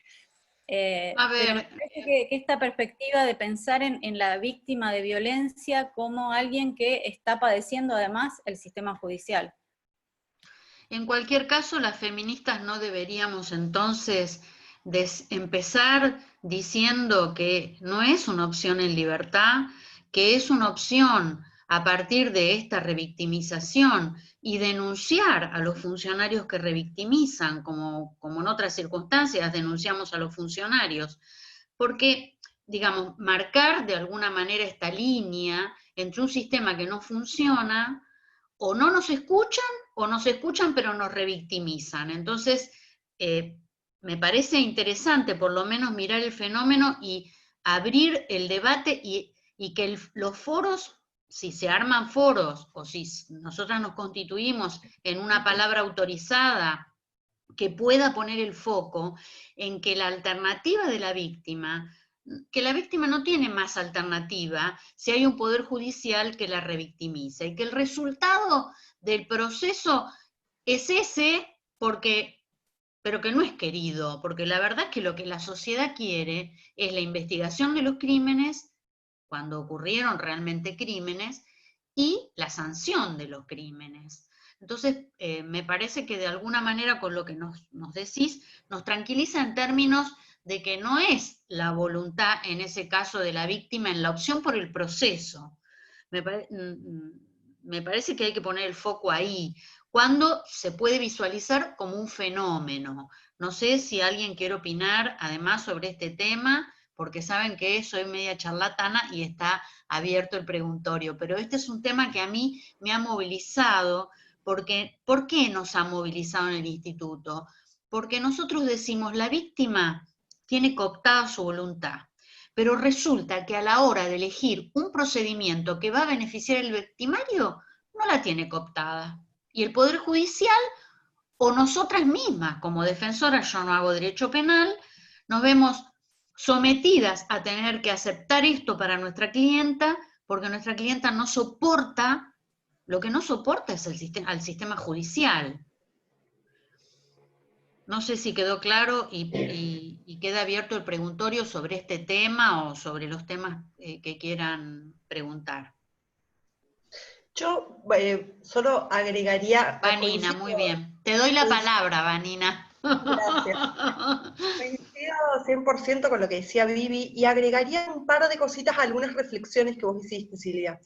Pero me parece que esta perspectiva de pensar en la víctima de violencia como alguien que está padeciendo además el sistema judicial. En cualquier caso, las feministas no deberíamos entonces empezar diciendo que no es una opción en libertad, que es una opción a partir de esta revictimización, y denunciar a los funcionarios que revictimizan, como en otras circunstancias denunciamos a los funcionarios, porque, digamos, marcar de alguna manera esta línea entre un sistema que no funciona, o no nos escuchan, o nos escuchan pero nos revictimizan. Entonces, me parece interesante por lo menos mirar el fenómeno y abrir el debate, y que los foros, si se arman foros, o si nosotras nos constituimos en una palabra autorizada que pueda poner el foco en que la alternativa de la víctima, que la víctima no tiene más alternativa si hay un poder judicial que la revictimiza, y que el resultado del proceso es ese, pero que no es querido, porque la verdad es que lo que la sociedad quiere es la investigación de los crímenes, cuando ocurrieron realmente crímenes, y la sanción de los crímenes. Entonces, me parece que de alguna manera con lo que nos decís, nos tranquiliza en términos de que no es la voluntad, en ese caso de la víctima, en la opción por el proceso. Me parece que hay que poner el foco ahí, cuando se puede visualizar como un fenómeno. No sé si alguien quiere opinar además sobre este tema, porque saben que soy media charlatana y está abierto el preguntorio, pero este es un tema que a mí me ha movilizado. Porque, ¿por qué nos ha movilizado en el instituto? Porque nosotros decimos, la víctima tiene cooptada su voluntad, pero resulta que a la hora de elegir un procedimiento que va a beneficiar al victimario, no la tiene cooptada. Y el Poder Judicial, o nosotras mismas, como defensoras, yo no hago derecho penal, nos vemos sometidas a tener que aceptar esto para nuestra clienta, porque nuestra clienta no soporta, lo que no soporta es al sistema judicial. No sé si quedó claro, y queda abierto el preguntorio sobre este tema o sobre los temas que quieran preguntar. Yo solo agregaría... Vanina, muy bien. Te doy la palabra, Vanina. Gracias. Coincido 100% con lo que decía Vivi, y agregaría un par de cositas a algunas reflexiones que vos hiciste, Silvia.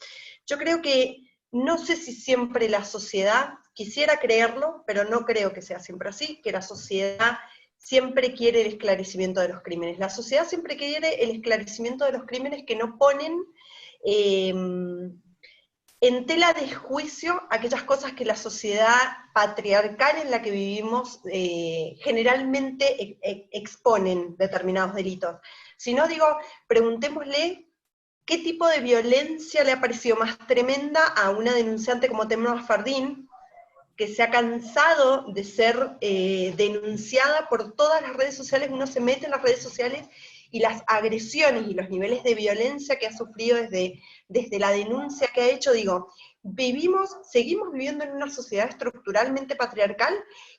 Yo creo que, no sé si siempre la sociedad, quisiera creerlo, pero no creo que sea siempre así, que la sociedad siempre quiere el esclarecimiento de los crímenes. La sociedad siempre quiere el esclarecimiento de los crímenes que no ponen en tela de juicio aquellas cosas que la sociedad patriarcal en la que vivimos generalmente exponen determinados delitos. Si no, digo, preguntémosle qué tipo de violencia le ha parecido más tremenda a una denunciante como Temnoa Fardín, que se ha cansado de ser denunciada por todas las redes sociales. Uno se mete en las redes sociales y las agresiones y los niveles de violencia que ha sufrido desde la denuncia que ha hecho, digo, seguimos viviendo en una sociedad estructuralmente patriarcal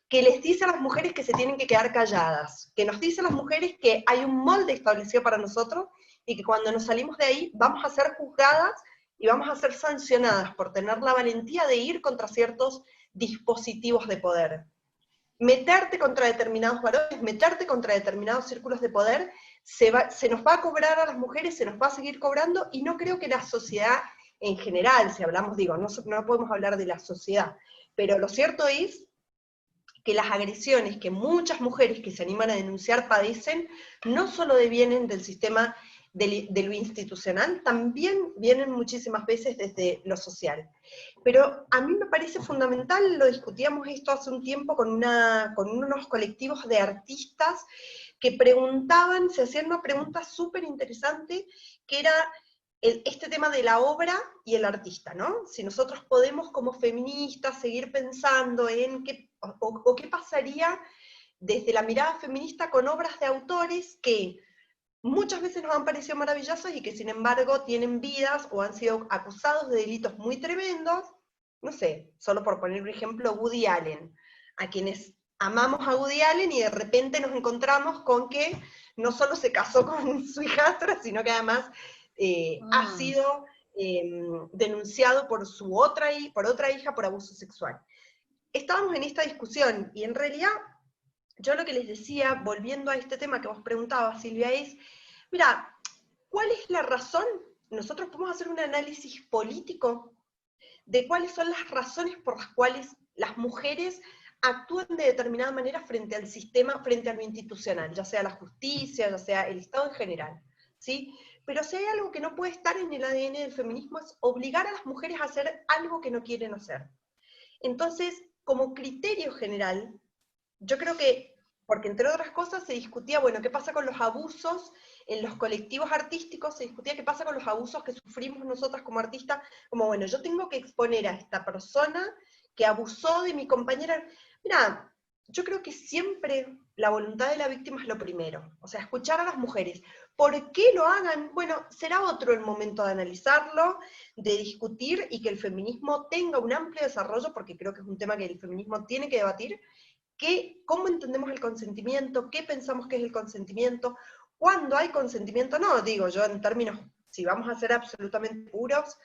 que les dice a las mujeres que se tienen que quedar calladas, que nos dice a las mujeres que hay un molde establecido para nosotros, y que cuando nos salimos de ahí vamos a ser juzgadas y vamos a ser sancionadas por tener la valentía de ir contra ciertos dispositivos de poder. Meterte contra determinados varones, meterte contra determinados círculos de poder, se nos va a cobrar a las mujeres, se nos va a seguir cobrando, y no creo que la sociedad en general, si hablamos, digo, no podemos hablar de la sociedad, pero lo cierto es que las agresiones que muchas mujeres que se animan a denunciar padecen, no solo devienen del sistema de lo institucional, también vienen muchísimas veces desde lo social. Pero a mí me parece fundamental, lo discutíamos esto hace un tiempo con unos colectivos de artistas que preguntaban, se hacían una pregunta súper interesante, que era este tema de la obra y el artista, ¿no? Si nosotros podemos como feministas seguir pensando en qué pasaría desde la mirada feminista con obras de autores que muchas veces nos han parecido maravillosas y que sin embargo tienen vidas o han sido acusados de delitos muy tremendos, no sé, solo por poner un ejemplo, Woody Allen, a quienes amamos a Woody Allen y de repente nos encontramos con que no solo se casó con su hijastra, sino que además ha sido denunciado por otra hija por abuso sexual. Estábamos en esta discusión y en realidad yo lo que les decía, volviendo a este tema que vos preguntabas, Silvia, es, mira, ¿cuál es la razón? Nosotros podemos hacer un análisis político de cuáles son las razones por las cuales las mujeres actúan de determinada manera frente al sistema, frente a lo institucional, ya sea la justicia, ya sea el Estado en general, ¿sí? Pero si hay algo que no puede estar en el ADN del feminismo es obligar a las mujeres a hacer algo que no quieren hacer. Entonces, como criterio general, yo creo que, porque entre otras cosas se discutía, bueno, ¿qué pasa con los abusos en los colectivos artísticos? Se discutía qué pasa con los abusos que sufrimos nosotras como artistas, como, bueno, yo tengo que exponer a esta persona que abusó de mi compañera. Mira, yo creo que siempre la voluntad de la víctima es lo primero, o sea, escuchar a las mujeres. ¿Por qué lo hagan? Bueno, será otro el momento de analizarlo, de discutir y que el feminismo tenga un amplio desarrollo, porque creo que es un tema que el feminismo tiene que debatir, cómo entendemos el consentimiento, qué pensamos que es el consentimiento, cuándo hay consentimiento, no, digo yo en términos, si vamos a ser absolutamente puros,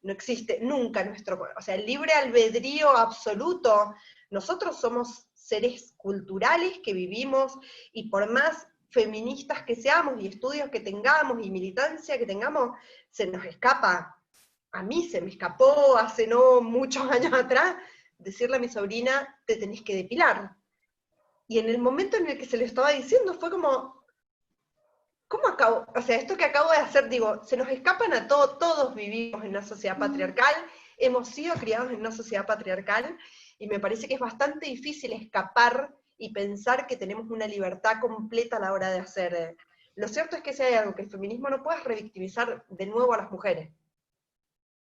no existe nunca o sea, el libre albedrío absoluto, nosotros somos seres culturales que vivimos, y por más feministas que seamos, y estudios que tengamos, y militancia que tengamos, se nos escapa. A mí se me escapó hace no muchos años atrás decirle a mi sobrina, te tenés que depilar. Y en el momento en el que se le estaba diciendo fue como, ¿cómo acabo? O sea, esto que acabo de hacer, digo, se nos escapan a todos vivimos en una sociedad patriarcal, hemos sido criados en una sociedad patriarcal, y me parece que es bastante difícil escapar y pensar que tenemos una libertad completa a la hora de hacer. Lo cierto es que si hay algo que el feminismo no puede, es revictimizar de nuevo a las mujeres.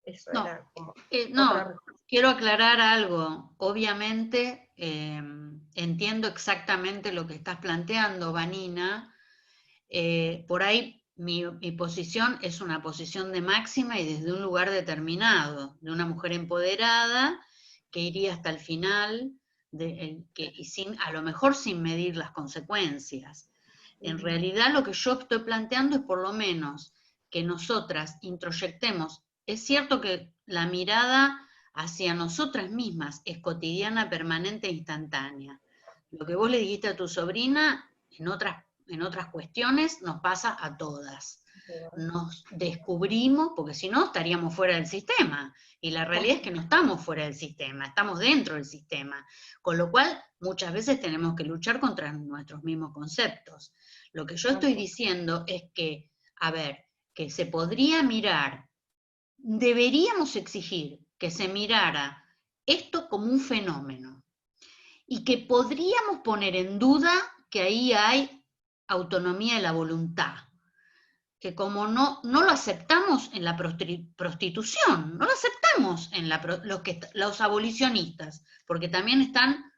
Eso No, era como no, quiero aclarar algo. Obviamente entiendo exactamente lo que estás planteando, Vanina. Por ahí mi posición es una posición de máxima y desde un lugar determinado, de una mujer empoderada que iría hasta el final, a lo mejor sin medir las consecuencias. En realidad lo que yo estoy planteando es por lo menos que nosotras introyectemos. Es cierto que la mirada hacia nosotras mismas es cotidiana, permanente e instantánea. Lo que vos le dijiste a tu sobrina, en otras cuestiones nos pasa a todas. Nos descubrimos, porque si no estaríamos fuera del sistema, y la realidad es que no estamos fuera del sistema, estamos dentro del sistema, con lo cual muchas veces tenemos que luchar contra nuestros mismos conceptos. Lo que yo estoy diciendo es que, a ver, que se podría mirar, deberíamos exigir que se mirara esto como un fenómeno, y que podríamos poner en duda que ahí hay autonomía de la voluntad, que como no lo aceptamos en la prostitución, no lo aceptamos en los abolicionistas, porque también están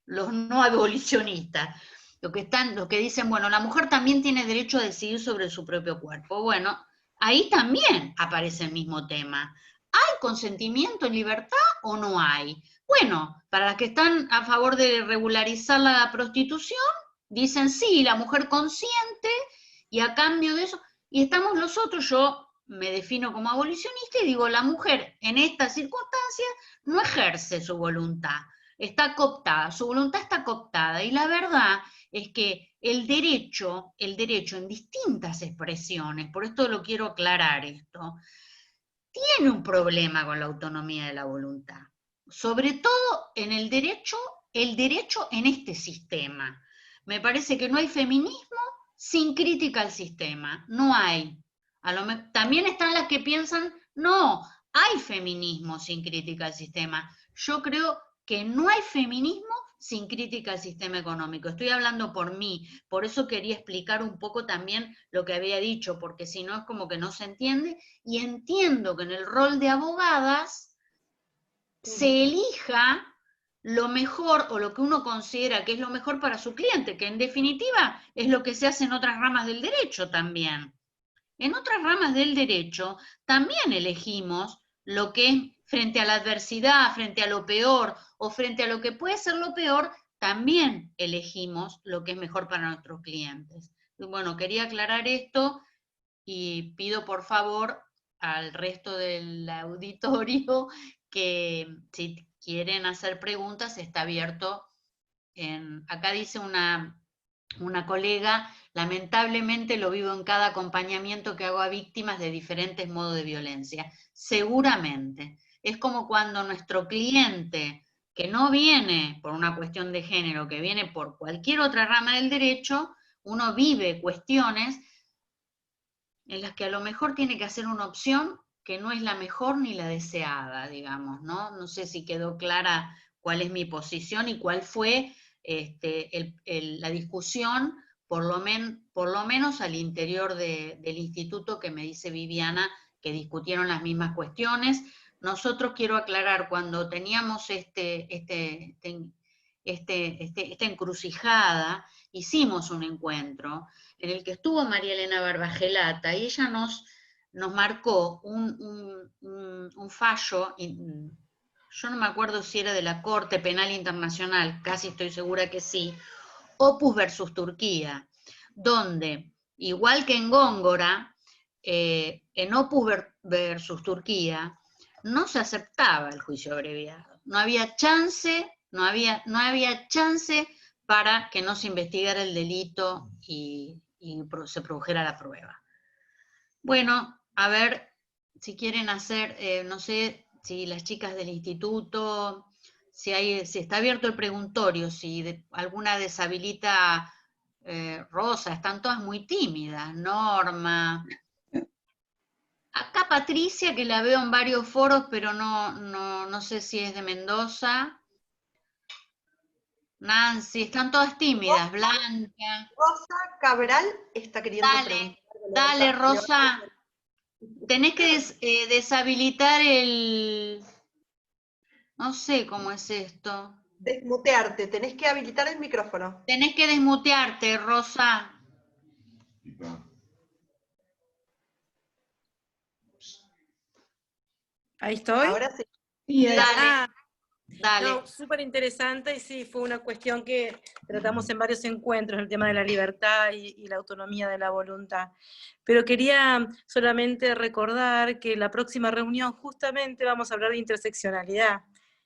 los no abolicionistas, los que dicen, bueno, la mujer también tiene derecho a decidir sobre su propio cuerpo. Bueno, ahí también aparece el mismo tema. ¿Hay consentimiento en libertad o no hay? Bueno, para las que están a favor de regularizar la prostitución, dicen sí, la mujer consiente, y a cambio de eso, y estamos los otros, yo me defino como abolicionista y digo, la mujer en estas circunstancias no ejerce su voluntad, está cooptada, su voluntad está cooptada, y la verdad es que el derecho en distintas expresiones, por esto lo quiero aclarar esto, tiene un problema con la autonomía de la voluntad, sobre todo en el derecho en este sistema. Me parece que no hay feminismo sin crítica al sistema, no hay. También están las que piensan, no, hay feminismo sin crítica al sistema. Yo creo que no hay feminismo sin crítica al sistema económico. Estoy hablando por mí, por eso quería explicar un poco también lo que había dicho, porque si no es como que no se entiende, y entiendo que en el rol de abogadas se elija lo mejor o lo que uno considera que es lo mejor para su cliente, que en definitiva es lo que se hace en otras ramas del derecho también. En otras ramas del derecho también elegimos lo que es frente a la adversidad, frente a lo peor o frente a lo que puede ser lo peor, también elegimos lo que es mejor para nuestros clientes. Bueno, quería aclarar esto y pido por favor al resto del auditorio que si quieren hacer preguntas está abierto. Acá dice una colega, lamentablemente lo vivo en cada acompañamiento que hago a víctimas de diferentes modos de violencia. Seguramente. Es como cuando nuestro cliente, que no viene por una cuestión de género, que viene por cualquier otra rama del derecho, uno vive cuestiones en las que a lo mejor tiene que hacer una opción que no es la mejor ni la deseada, digamos, ¿no? No sé si quedó clara cuál es mi posición y cuál fue la discusión, por lo menos al interior del instituto, que me dice Viviana, que discutieron las mismas cuestiones. Nosotros, quiero aclarar, cuando teníamos esta encrucijada, hicimos un encuentro en el que estuvo María Elena Barbagelata, y ella nos marcó un fallo, yo no me acuerdo si era de la Corte Penal Internacional, casi estoy segura que sí, Opus versus Turquía, donde, igual que en Góngora, en Opus versus Turquía, no se aceptaba el juicio abreviado. No había chance, no había chance para que no se investigara el delito y se produjera la prueba. Bueno, a ver si quieren hacer, no sé si las chicas del instituto, si está abierto el preguntorio, si alguna deshabilita, Rosa, están todas muy tímidas, Norma. Acá Patricia, que la veo en varios foros, pero no sé si es de Mendoza. Nancy, están todas tímidas, Blanca. Rosa Cabral está queriendo preguntar. Dale, Rosa. Tenés que deshabilitar el... No sé cómo es esto. Desmutearte, tenés que habilitar el micrófono. Tenés que desmutearte, Rosa. Ahí estoy. Ahora sí. Dale. Dale. No, súper interesante y sí, fue una cuestión que tratamos en varios encuentros, el tema de la libertad y la autonomía de la voluntad. Pero quería solamente recordar que la próxima reunión justamente vamos a hablar de interseccionalidad,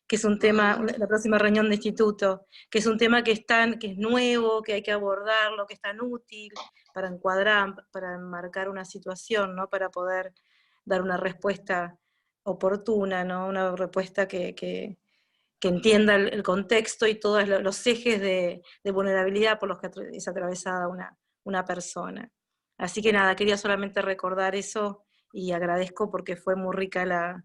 que es un tema, la próxima reunión de instituto, que es un tema que es nuevo, que hay que abordarlo, que es tan útil para encuadrar, para enmarcar una situación, ¿no? Para poder dar una respuesta oportuna, ¿no? Una respuesta que entienda el contexto y todos los ejes de vulnerabilidad por los que es atravesada una persona. Así que nada, quería solamente recordar eso y agradezco porque fueron muy ricas las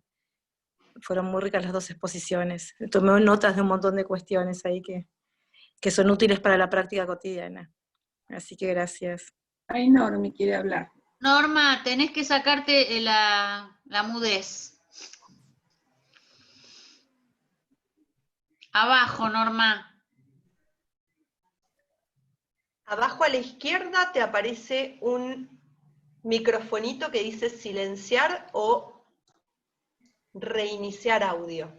dos exposiciones. Tomé notas de un montón de cuestiones ahí que son útiles para la práctica cotidiana. Así que gracias. Ay, Normi quiere hablar. Norma, tenés que sacarte la mudez. Abajo, Norma. Abajo a la izquierda te aparece un microfonito que dice silenciar o reiniciar audio.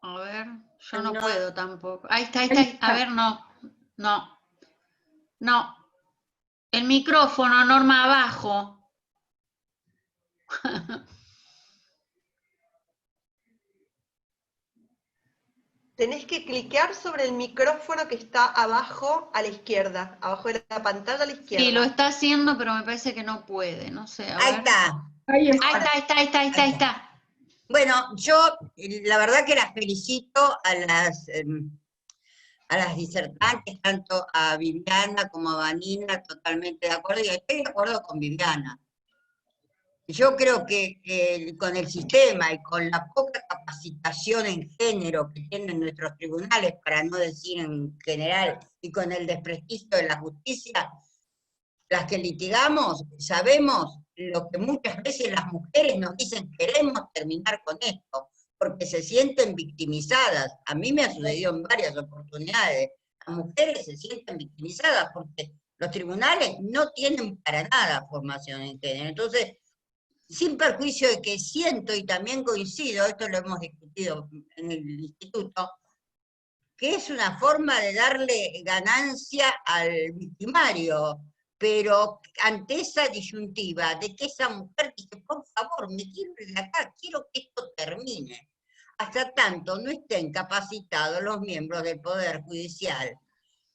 A ver, yo no puedo tampoco. Ahí está. A ver, no. El micrófono, Norma, abajo. Tenés que cliquear sobre el micrófono que está abajo a la izquierda, abajo de la pantalla a la izquierda. Sí, lo está haciendo, pero me parece que no puede, no sé, a Ahí ver. está. Ahí está. Ahí está. Bueno, yo la verdad que las felicito a las disertantes, tanto a Viviana como a Vanina, totalmente de acuerdo, y estoy de acuerdo con Viviana. Yo creo que con el sistema y con la poca capacitación en género que tienen nuestros tribunales, para no decir en general, y con el desprestigio de la justicia, las que litigamos sabemos lo que muchas veces las mujeres nos dicen: queremos terminar con esto, porque se sienten victimizadas. A mí me ha sucedido en varias oportunidades. Las mujeres se sienten victimizadas porque los tribunales no tienen para nada formación en género. Entonces, sin perjuicio de que siento y también coincido, esto lo hemos discutido en el instituto, que es una forma de darle ganancia al victimario, pero ante esa disyuntiva de que esa mujer dice: por favor, me quiero ir de acá, quiero que esto termine. Hasta tanto no estén capacitados los miembros del Poder Judicial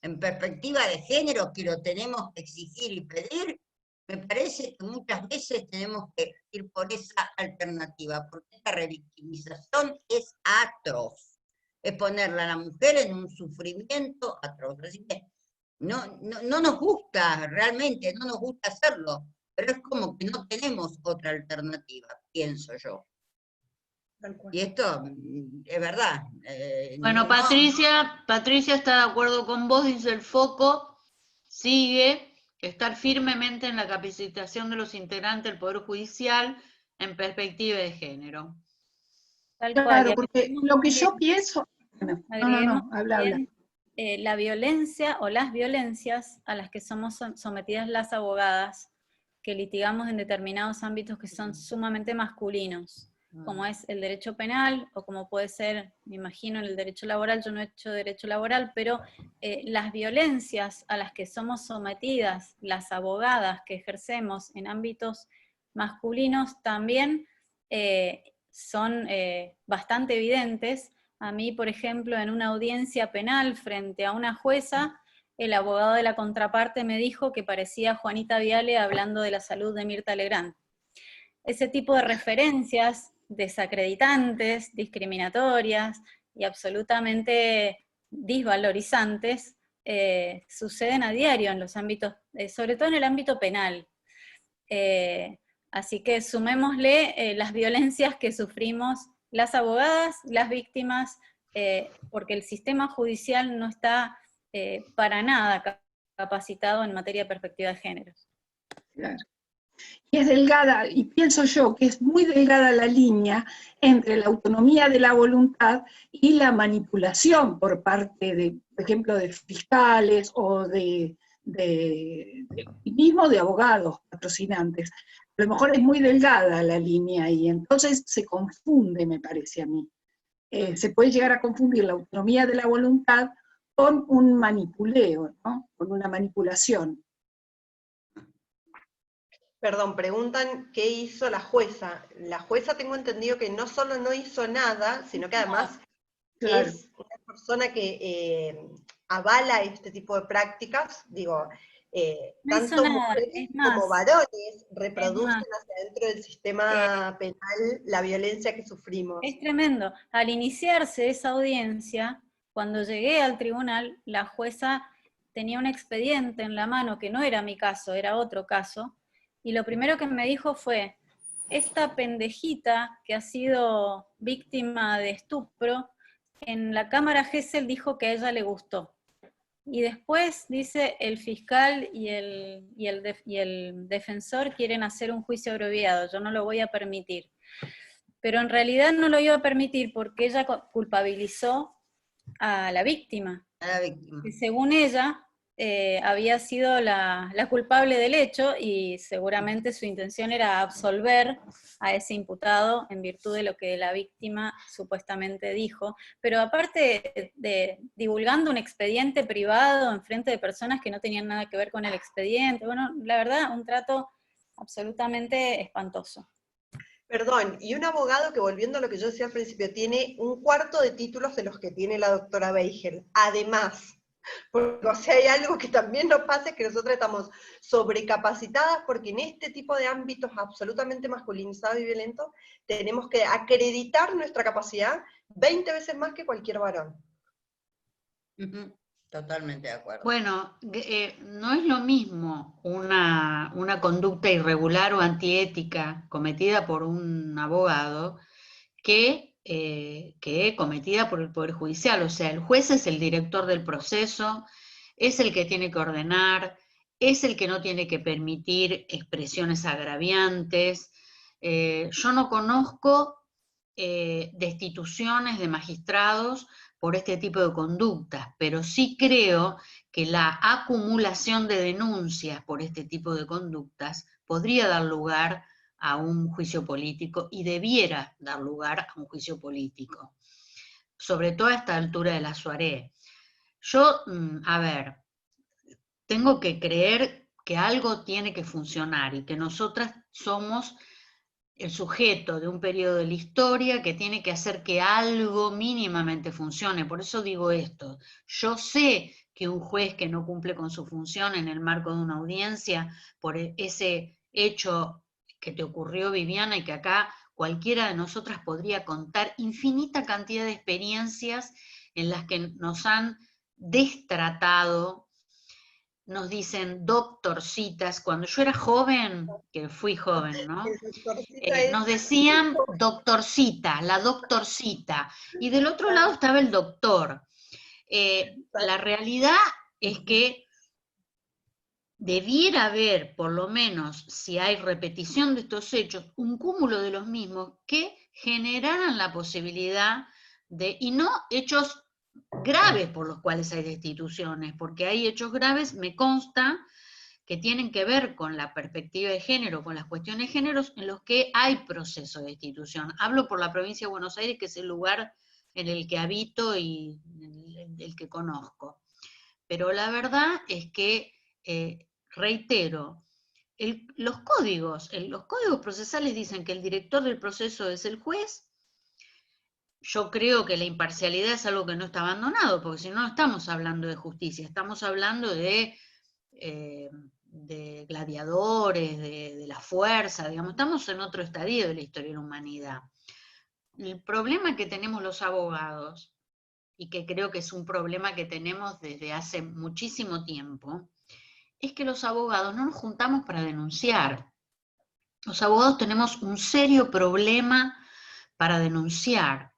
en perspectiva de género, que lo tenemos que exigir y pedir, me parece que muchas veces tenemos que ir por esa alternativa, porque esta revictimización es atroz. Es ponerla a la mujer en un sufrimiento atroz. Así que no nos gusta, realmente no nos gusta hacerlo, pero es como que no tenemos otra alternativa, pienso yo. Y esto es verdad. Bueno, Patricia está de acuerdo con vos, dice: el foco sigue estar firmemente en la capacitación de los integrantes del Poder Judicial en perspectiva de género. Tal cual. Claro, porque lo que yo pienso... Bueno, Agreguemos habla. también, la violencia o las violencias a las que somos sometidas las abogadas, que litigamos en determinados ámbitos que son sumamente masculinos, como es el derecho penal, o como puede ser, me imagino, en el derecho laboral. Yo no he hecho derecho laboral, pero las violencias a las que somos sometidas las abogadas que ejercemos en ámbitos masculinos también son bastante evidentes. A mí, por ejemplo, en una audiencia penal frente a una jueza, el abogado de la contraparte me dijo que parecía Juanita Viale hablando de la salud de Mirta Legrand. Ese tipo de referencias desacreditantes, discriminatorias y absolutamente desvalorizantes suceden a diario en los ámbitos, sobre todo en el ámbito penal. Así que sumémosle las violencias que sufrimos las abogadas, las víctimas, porque el sistema judicial no está para nada capacitado en materia de perspectiva de género. Claro. Y es delgada, y pienso yo que es muy delgada la línea entre la autonomía de la voluntad y la manipulación por parte de, por ejemplo, de fiscales o mismo de abogados patrocinantes. A lo mejor es muy delgada la línea y entonces se confunde, me parece a mí. Se puede llegar a confundir la autonomía de la voluntad con un manipuleo, ¿no? Con una manipulación. Perdón, preguntan qué hizo la jueza. La jueza, tengo entendido que no solo no hizo nada, sino que además Claro. es una persona que avala este tipo de prácticas. Digo, No hizo tanto nada, mujeres es más, como varones reproducen más. hacia dentro del sistema penal la violencia que sufrimos. Es tremendo. Al iniciarse esa audiencia, cuando llegué al tribunal, la jueza tenía un expediente en la mano que no era mi caso, era otro caso, y lo primero que me dijo fue: esta pendejita que ha sido víctima de estupro, en la cámara Gesell dijo que a ella le gustó. Y después dice: el fiscal y el defensor quieren hacer un juicio abreviado, yo no lo voy a permitir. Pero en realidad no lo iba a permitir porque ella culpabilizó a la víctima. Que según ella había sido la culpable del hecho, y seguramente su intención era absolver a ese imputado en virtud de lo que la víctima supuestamente dijo, pero aparte de divulgando un expediente privado en frente de personas que no tenían nada que ver con el expediente. Bueno, la verdad, un trato absolutamente espantoso. Perdón, y un abogado que, volviendo a lo que yo decía al principio, tiene un cuarto de títulos de los que tiene la doctora Beigel, además. Porque, o sea, hay algo que también nos pasa, es que nosotros estamos sobrecapacitadas, porque en este tipo de ámbitos absolutamente masculinizados y violentos, tenemos que acreditar nuestra capacidad 20 veces más que cualquier varón. Totalmente de acuerdo. Bueno, no es lo mismo una conducta irregular o antiética cometida por un abogado que cometida por el Poder Judicial. O sea, el juez es el director del proceso, es el que tiene que ordenar, es el que no tiene que permitir expresiones agraviantes. Yo no conozco destituciones de magistrados por este tipo de conductas, pero sí creo que la acumulación de denuncias por este tipo de conductas podría dar lugar a un juicio político y debiera dar lugar a un juicio político, sobre todo a esta altura de la soirée. Yo, a ver, tengo que creer que algo tiene que funcionar y que nosotras somos el sujeto de un periodo de la historia que tiene que hacer que algo mínimamente funcione. Por eso digo esto. Yo sé que un juez que no cumple con su función en el marco de una audiencia, por ese hecho que te ocurrió, Viviana, y que acá cualquiera de nosotras podría contar infinita cantidad de experiencias en las que nos han destratado, nos dicen doctorcitas. Cuando yo era joven, que fui joven, ¿no? Nos decían doctorcita, la doctorcita, y del otro lado estaba el doctor. La realidad es que debiera haber, por lo menos, si hay repetición de estos hechos, un cúmulo de los mismos que generaran la posibilidad de, y no hechos graves por los cuales hay destituciones, porque hay hechos graves, me consta, que tienen que ver con la perspectiva de género, con las cuestiones de género, en los que hay proceso de destitución. Hablo por la provincia de Buenos Aires, que es el lugar en el que habito y el que conozco. Pero la verdad es que, reitero, los códigos procesales dicen que el director del proceso es el juez. Yo creo que la imparcialidad es algo que no está abandonado, porque si no, no estamos hablando de justicia, estamos hablando de gladiadores, de la fuerza, digamos, estamos en otro estadio de la historia de la humanidad. El problema que tenemos los abogados, y que creo que es un problema que tenemos desde hace muchísimo tiempo, es que los abogados no nos juntamos para denunciar. Los abogados tenemos un serio problema para denunciar.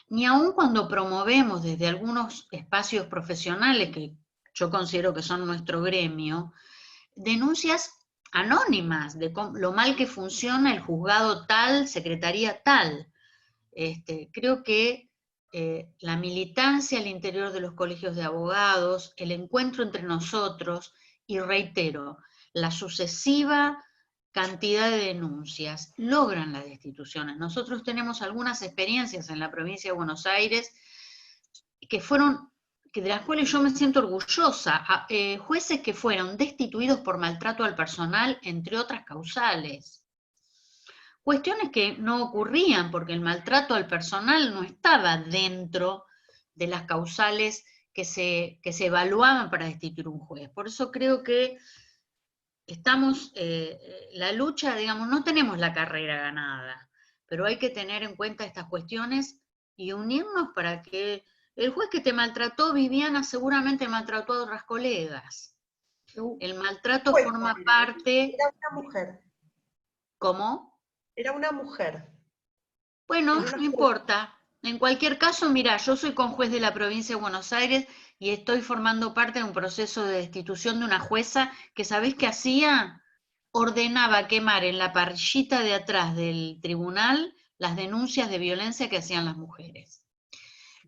Ni aun cuando promovemos desde algunos espacios profesionales, que yo considero que son nuestro gremio, denuncias anónimas de lo mal que funciona el juzgado tal, secretaría tal. Creo que la militancia al interior de los colegios de abogados, el encuentro entre nosotros, y reitero, la sucesiva cantidad de denuncias logran las destituciones. Nosotros tenemos algunas experiencias en la provincia de Buenos Aires de las cuales yo me siento orgullosa, jueces que fueron destituidos por maltrato al personal, entre otras causales. Cuestiones que no ocurrían porque el maltrato al personal no estaba dentro de las causales que se evaluaban para destituir un juez. Por eso creo que estamos, la lucha, digamos, no tenemos la carrera ganada, pero hay que tener en cuenta estas cuestiones y unirnos para que el juez que te maltrató, Viviana, seguramente maltrató a otras colegas. El maltrato forma parte... Era una mujer. ¿Cómo? Era una mujer. Bueno, no importa. En cualquier caso, mira, yo soy conjuez de la provincia de Buenos Aires y estoy formando parte de un proceso de destitución de una jueza que, ¿sabés qué hacía? Ordenaba quemar en la parrillita de atrás del tribunal las denuncias de violencia que hacían las mujeres.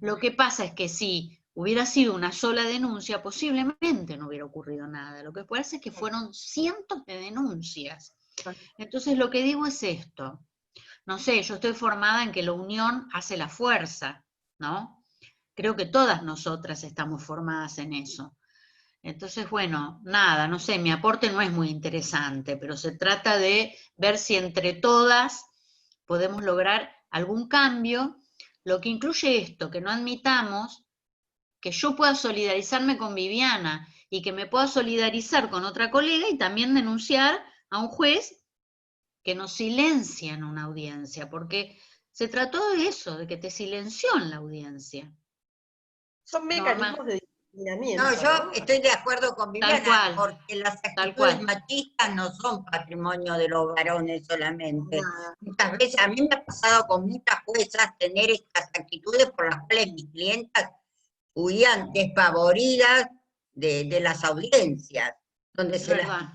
Lo que pasa es que si hubiera sido una sola denuncia, posiblemente no hubiera ocurrido nada. Lo que pasa es que fueron cientos de denuncias. Entonces lo que digo es esto. No sé, yo estoy formada en que la unión hace la fuerza, ¿no? Creo que todas nosotras estamos formadas en eso. Entonces, bueno, nada, no sé, mi aporte no es muy interesante, pero se trata de ver si entre todas podemos lograr algún cambio, lo que incluye esto, que no admitamos que yo pueda solidarizarme con Viviana y que me pueda solidarizar con otra colega y también denunciar a un juez que nos silencia en una audiencia, porque se trató de eso, de que te silenció en la audiencia. Son mecanismos de disciplinamiento, No, yo ¿no? estoy de acuerdo con Tal Viviana, cual, porque las tal actitudes cual. machistas no son patrimonio de los varones solamente. Nada. Muchas veces, a mí me ha pasado con muchas juezas tener estas actitudes por las cuales mis clientas huían despavoridas de las audiencias, donde se las Verdad.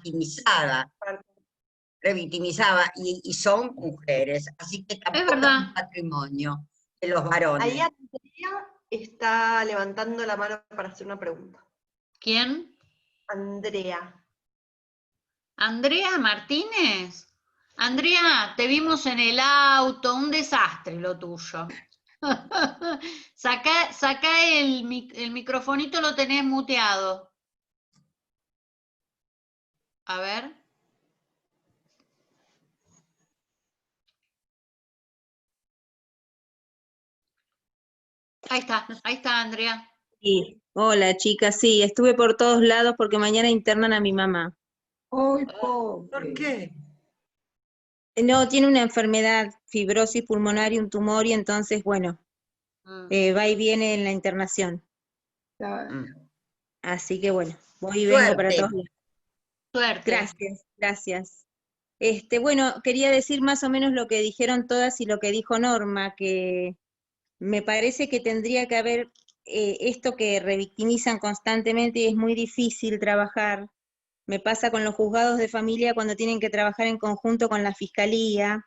revictimizaba, y son mujeres, así que tampoco es verdad. un patrimonio de los varones. Ahí Andrea está levantando la mano para hacer una pregunta. ¿Quién? Andrea. ¿Andrea Martínez? Andrea, te vimos en el auto, un desastre lo tuyo. Sacá el microfonito, lo tenés muteado. A ver. Ahí está, Andrea. Sí. Hola chicas, sí, estuve por todos lados porque mañana internan a mi mamá. ¡Ay, ¿Por pobre! qué? No, tiene una enfermedad, fibrosis pulmonar y un tumor, y entonces, bueno, va y viene en la internación. Así que bueno, voy y vengo para Suerte. todos lados. Suerte. Gracias, gracias. Bueno, quería decir más o menos lo que dijeron todas y lo que dijo Norma, que me parece que tendría que haber esto que revictimizan constantemente y es muy difícil trabajar. Me pasa con los juzgados de familia cuando tienen que trabajar en conjunto con la fiscalía,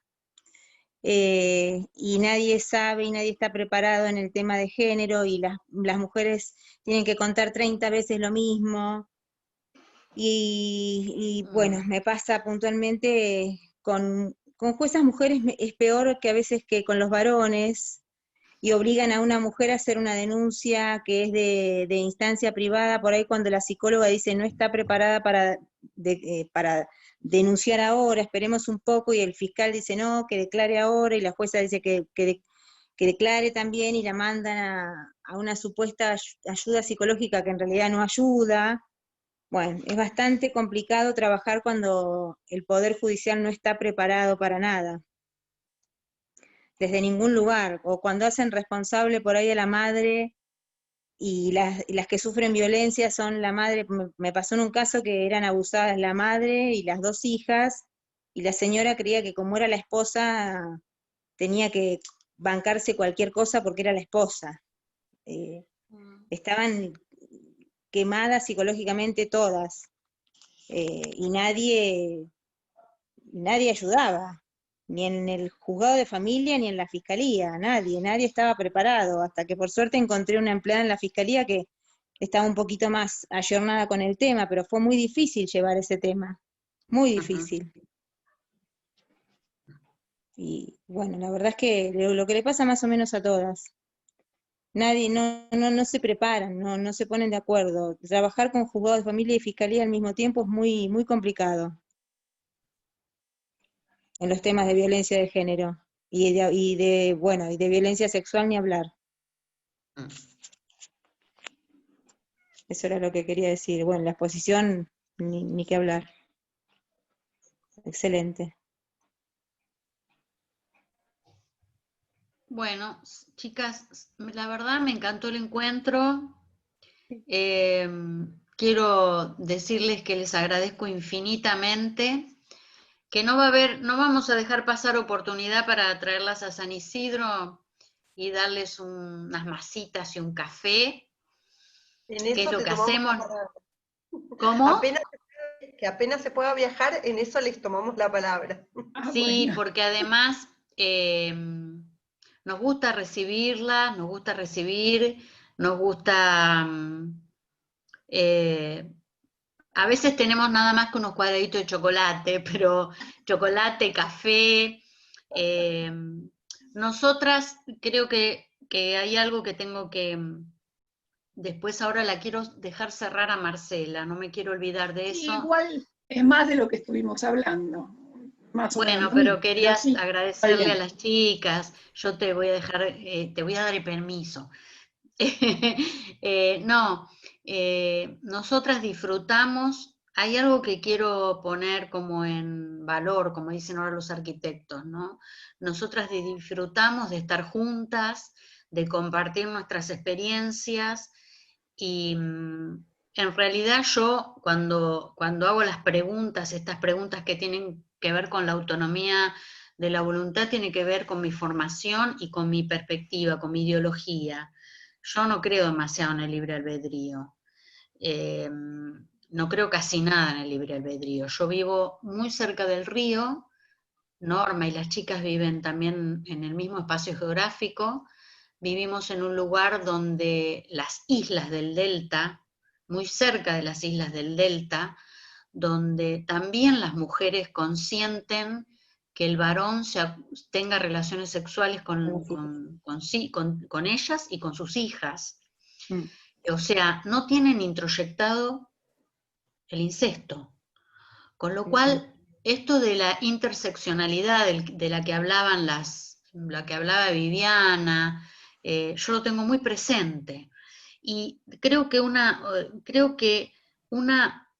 y nadie sabe y nadie está preparado en el tema de género, y las mujeres tienen que contar 30 veces lo mismo. Y bueno, me pasa puntualmente con juezas mujeres, es peor que a veces que con los varones, y obligan a una mujer a hacer una denuncia que es de instancia privada, por ahí cuando la psicóloga dice no está preparada para denunciar ahora, esperemos un poco, y el fiscal dice no, que declare ahora, y la jueza dice que declare también, y la mandan a una supuesta ayuda psicológica que en realidad no ayuda. Bueno, es bastante complicado trabajar cuando el Poder Judicial no está preparado para nada, desde ningún lugar, o cuando hacen responsable por ahí a la madre, y las que sufren violencia son la madre. Me pasó en un caso que eran abusadas la madre y las dos hijas, y la señora creía que como era la esposa, tenía que bancarse cualquier cosa porque era la esposa. Estaban quemadas psicológicamente todas, y nadie ayudaba, ni en el juzgado de familia, ni en la fiscalía, nadie estaba preparado, hasta que por suerte encontré una empleada en la fiscalía que estaba un poquito más ayornada con el tema, pero fue muy difícil llevar ese tema, muy difícil. Y bueno, la verdad es que lo que le pasa más o menos a todas. Nadie, no se preparan, no se ponen de acuerdo. Trabajar con juzgados de familia y fiscalía al mismo tiempo es muy, muy complicado en los temas de violencia de género y de violencia sexual, ni hablar. Eso era lo que quería decir. Bueno, la exposición, ni qué hablar. Excelente. Bueno, chicas, la verdad me encantó el encuentro. Quiero decirles que les agradezco infinitamente, que no vamos a dejar pasar oportunidad para traerlas a San Isidro y darles unas masitas y un café, En que es eso lo te que tomamos la hacemos. palabra. ¿Cómo? Apenas se pueda viajar, en eso les tomamos la palabra. Sí, Bueno. porque además nos gusta recibirla, nos gusta a veces tenemos nada más que unos cuadraditos de chocolate, pero chocolate, café. Nosotras creo que hay algo que tengo que, después ahora la quiero dejar cerrar a Marcela, no me quiero olvidar de Sí, eso. igual es más de lo que estuvimos hablando. más o Bueno, menos lo pero mismo, quería sí, agradecerle está a bien. las chicas, yo te voy a dejar, te voy a dar el permiso. No, nosotras disfrutamos, hay algo que quiero poner como en valor, como dicen ahora los arquitectos, ¿no? Nosotras disfrutamos de estar juntas, de compartir nuestras experiencias y en realidad yo cuando hago las preguntas, estas preguntas que tienen que ver con la autonomía de la voluntad, tiene que ver con mi formación y con mi perspectiva, con mi ideología. Yo no creo demasiado en el libre albedrío. No creo casi nada en el libre albedrío. Yo vivo muy cerca del río, Norma y las chicas viven también en el mismo espacio geográfico. Vivimos en un lugar donde las islas del delta, muy cerca de las islas del delta, donde también las mujeres consienten que el varón tenga relaciones sexuales con ellas y con sus hijas. O sea, no tienen introyectado el incesto. Con lo cual, esto de la interseccionalidad de la que hablaban la que hablaba Viviana, yo lo tengo muy presente. Y creo que una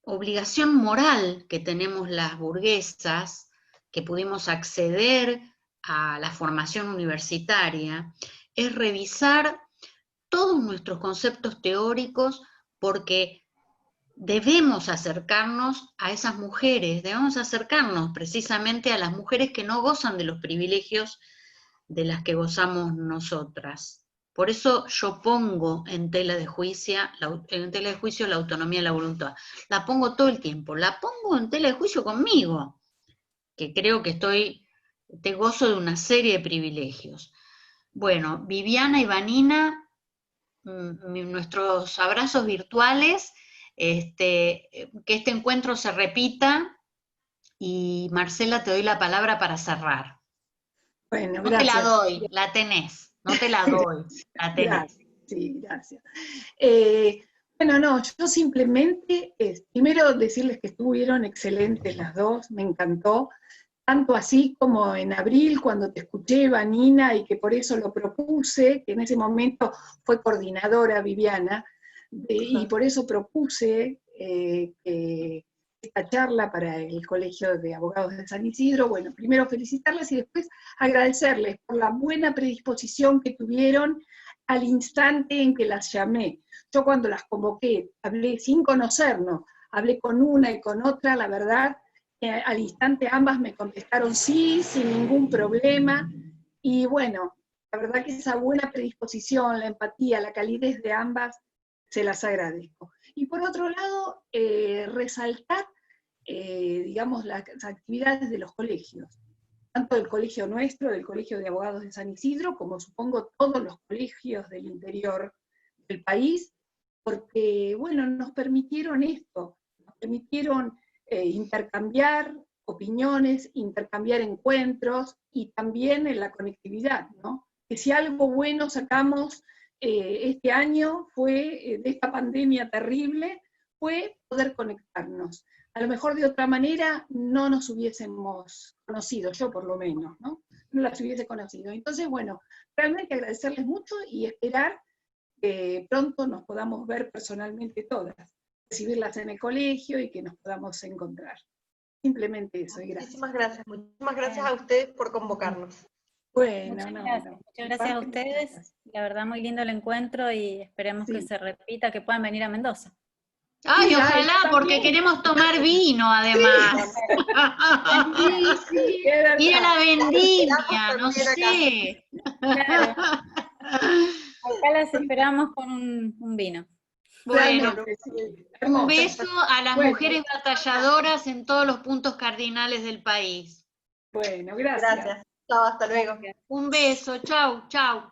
obligación moral que tenemos las burguesas, que pudimos acceder a la formación universitaria, es revisar todos nuestros conceptos teóricos, porque debemos acercarnos a esas mujeres, debemos acercarnos precisamente a las mujeres que no gozan de los privilegios de las que gozamos nosotras. Por eso yo pongo en tela de juicio la autonomía de la voluntad. La pongo todo el tiempo, la pongo en tela de juicio conmigo, que creo que te gozo de una serie de privilegios. Bueno, Viviana y Vanina, nuestros abrazos virtuales, que este encuentro se repita, y Marcela, te doy la palabra para cerrar. Bueno, No te la gracias. doy, la tenés, no te la doy, la tenés. Gracias, sí, gracias. Bueno, no, yo simplemente, primero decirles que estuvieron excelentes las dos, me encantó, tanto así como en abril cuando te escuché, Vanina, y que por eso lo propuse, que en ese momento fue coordinadora Viviana, y por eso propuse esta charla para el Colegio de Abogados de San Isidro. Bueno, primero felicitarlas y después agradecerles por la buena predisposición que tuvieron al instante en que las llamé. Yo cuando las convoqué, hablé sin conocernos, hablé con una y con otra, la verdad, al instante ambas me contestaron sí, sin ningún problema, y bueno, la verdad que esa buena predisposición, la empatía, la calidez de ambas, se las agradezco. Y por otro lado, resaltar, digamos, las actividades de los colegios, tanto del colegio nuestro, del Colegio de Abogados de San Isidro, como supongo todos los colegios del interior del país, porque, bueno, nos permitieron esto, nos permitieron intercambiar opiniones, intercambiar encuentros, y también en la conectividad, ¿no? Que si algo bueno sacamos este año fue, de esta pandemia terrible, fue poder conectarnos. A lo mejor de otra manera no nos hubiésemos conocido, yo por lo menos, ¿no? No las hubiese conocido. Entonces, bueno, realmente agradecerles mucho y esperar que pronto nos podamos ver personalmente todas, recibirlas en el colegio y que nos podamos encontrar. Simplemente eso, y gracias. Muchísimas gracias a ustedes por convocarnos. Bueno, Muchas no, gracias, no. muchas gracias a ustedes. La verdad, muy lindo el encuentro y esperemos que se repita, que puedan venir a Mendoza. Ay, Sí, ojalá, porque también. queremos tomar vino, además. Sí, sí, es verdad. Ir a la vendimia, no sé. Claro. Acá las esperamos con un vino. Bueno, Realmente, sí. un Hermoso. beso a las Bueno. mujeres batalladoras en todos los puntos cardinales del país. Bueno, gracias. Gracias. Chao, hasta luego. Un beso, chau, chau.